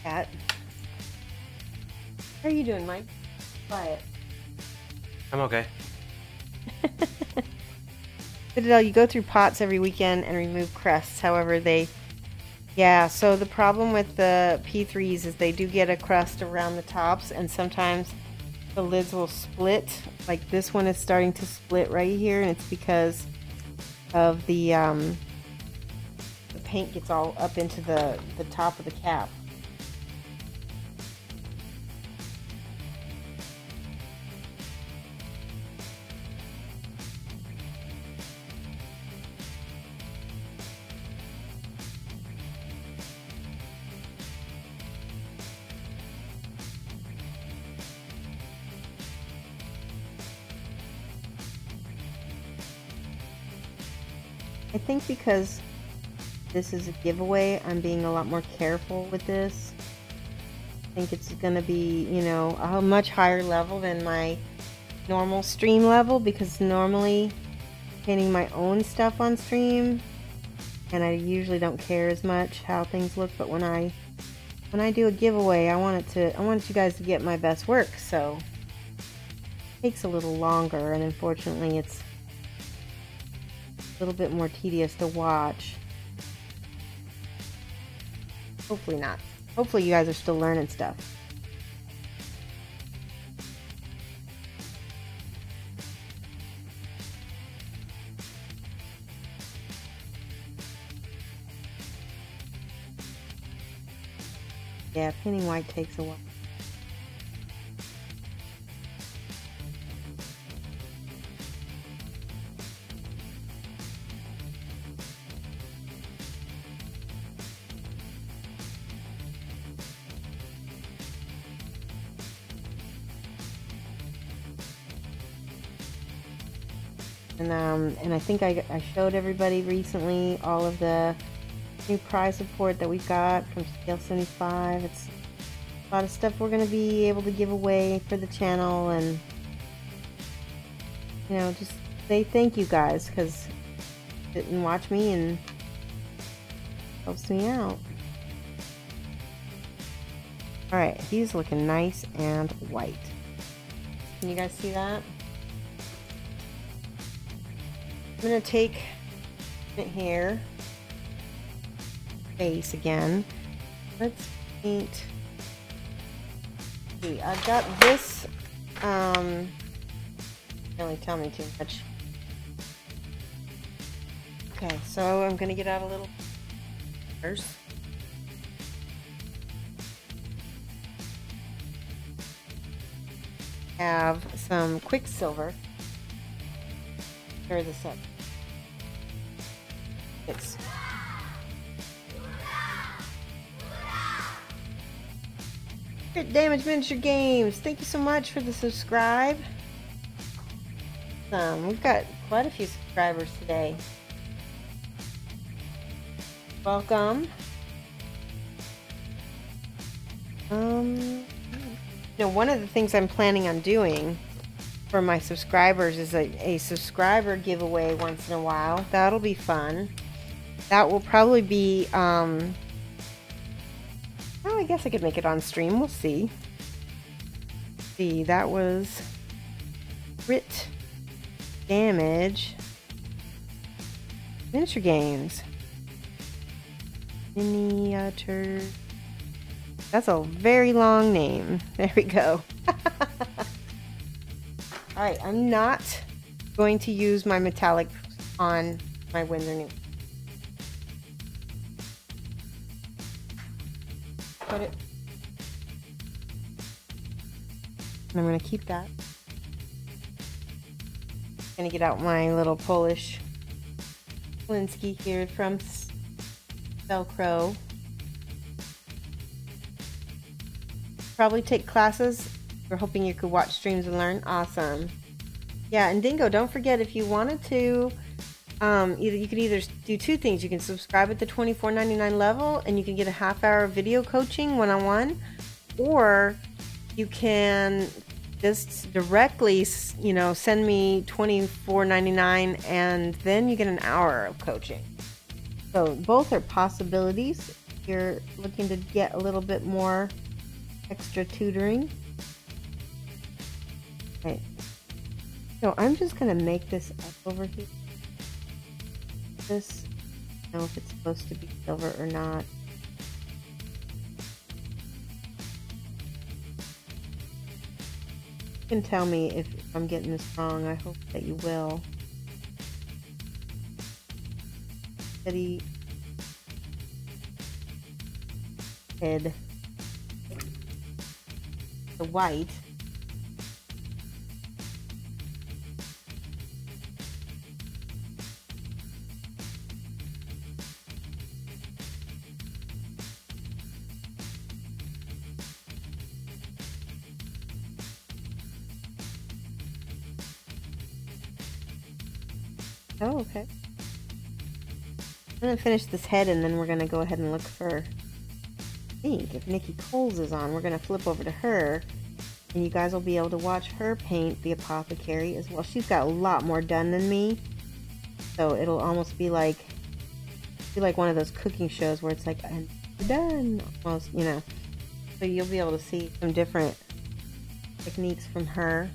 Cat. How are you doing, Mike? Quiet. I'm okay. Citadel, you go through pots every weekend and remove crusts. However, so the problem with the P3s is they do get a crust around the tops, and sometimes the lids will split. Like this one is starting to split right here, and it's because of the paint gets all up into the top of the cap. I think because this is a giveaway, I'm being a lot more careful with this. I think it's going to be, you know, a much higher level than my normal stream level, because normally painting my own stuff on stream, and I usually don't care as much how things look, but when I do a giveaway, I want you guys to get my best work, so it takes a little longer, and unfortunately it's a little bit more tedious to watch. Hopefully not. Hopefully you guys are still learning stuff. Yeah, painting white takes a while. And I think I showed everybody recently all of the new prize support that we got from Scale 75. It's a lot of stuff we're going to be able to give away for the channel, and you know, just say thank you guys, because sit and watch me and helps me out. Alright, he's looking nice and white. Can you guys see that? I'm going to take it here, face again. Let's paint. See, I've got this, don't really tell me too much. Okay, so I'm going to get out a little first. Have some Quicksilver. Stir this up. It's Crit Damage Miniature Games. Thank you so much for the subscribe. We've got quite a few subscribers today. Welcome. You know, one of the things I'm planning on doing for my subscribers is a subscriber giveaway once in a while. That'll be fun. That will probably be probably guess I could make it on stream. We'll see. See, that was crit damage. Miniature games. Miniature. That's a very long name. There we go. Alright, I'm not going to use my metallic on my Windsor New. Put it. And I'm going to keep that. Going to get out my little Polish Polinsky here from Velcro. Probably take classes. We're hoping you could watch streams and learn. Awesome. Yeah, and Dingo, don't forget, if you wanted to, you could either do two things. You can subscribe at the $24.99 level, and you can get a half-hour video coaching one-on-one, or you can just directly, you know, send me $24.99, and then you get an hour of coaching. So both are possibilities if you're looking to get a little bit more extra tutoring. Okay. So I'm just gonna make this up over here. This, I don't know if it's supposed to be silver or not. You can tell me if I'm getting this wrong. I hope that you will. Steady head. The white. Oh, okay. I'm gonna finish this head and then we're gonna go ahead and look for, I think, if Nikki Coles is on, we're gonna flip over to her and you guys will be able to watch her paint the apothecary as well. She's got a lot more done than me, so it'll almost be like one of those cooking shows where it's like, I'm done, almost, you know. So you'll be able to see some different techniques from her.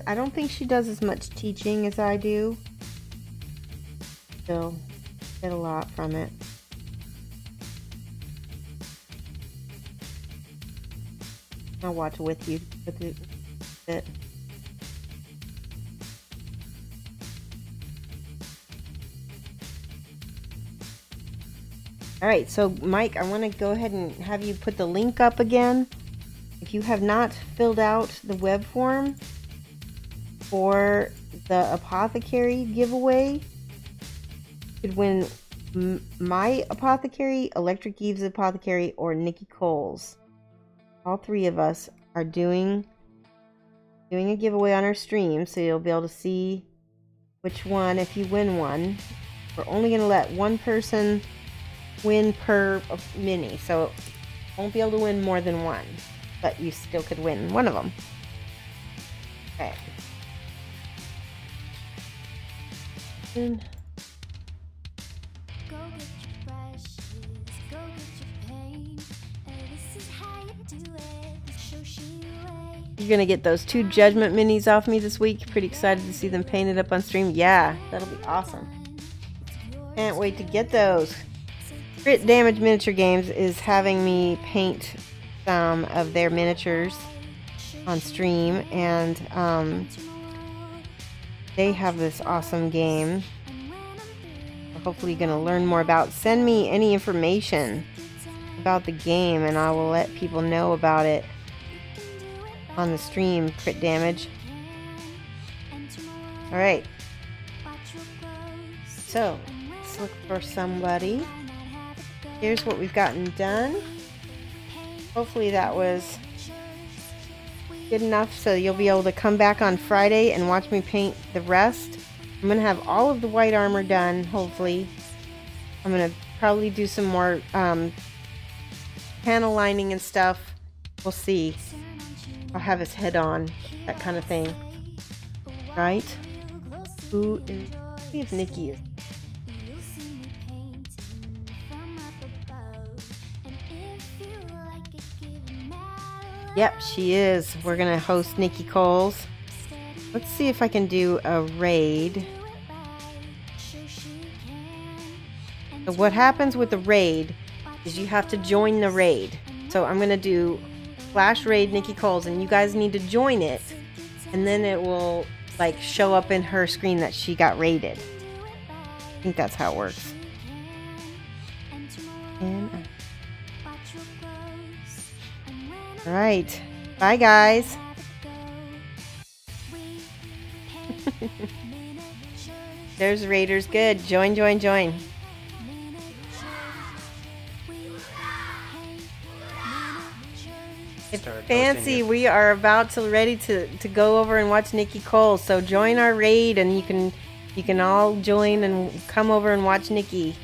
I don't think she does as much teaching as I do. Still get a lot from it. I'll watch with you with it. Alright, so Mike, I want to go ahead and have you put the link up again. If you have not filled out the web form for the apothecary giveaway, you could win my apothecary, Electric Eve's apothecary, or Nikki Coles. All three of us are doing a giveaway on our stream, so you'll be able to see which one if you win one. We're only going to let one person win per mini, so won't be able to win more than one, but you still could win one of them. Okay. And Go get your brushes, go get your paint. This is how you do it, the Shoshie way. you're going to get those 2 Judgment minis off me this week. Pretty excited to see them painted up on stream. Yeah, that'll be awesome. Can't wait to get those. Crit Damage Miniature Games is having me paint some of their miniatures on stream, and they have this awesome game. Hopefully you're going to learn more about. Send me any information about the game and I will let people know about it on the stream. Crit Damage. Alright, so let's look for somebody. Here's what we've gotten done. Hopefully that was good enough so you'll be able to come back on Friday and watch me paint the rest. I'm going to have all of the white armor done, hopefully. I'm going to probably do some more panel lining and stuff. We'll see. I'll have his head on, that kind of thing. Right? Who is... see if Nikki is... Yep, she is. We're gonna host Nikki Coles. Let's see if I can do a raid. So what happens with the raid is you have to join the raid. So I'm gonna do Flash Raid Nikki Coles, and you guys need to join it, and then it will like show up in her screen that she got raided. I think that's how it works. All right, bye guys. There's Raiders. Good. Join, join, join. It's fancy. We are about to ready to go over and watch Nikki Coles. So join our raid, and you can all join and come over and watch Nikki.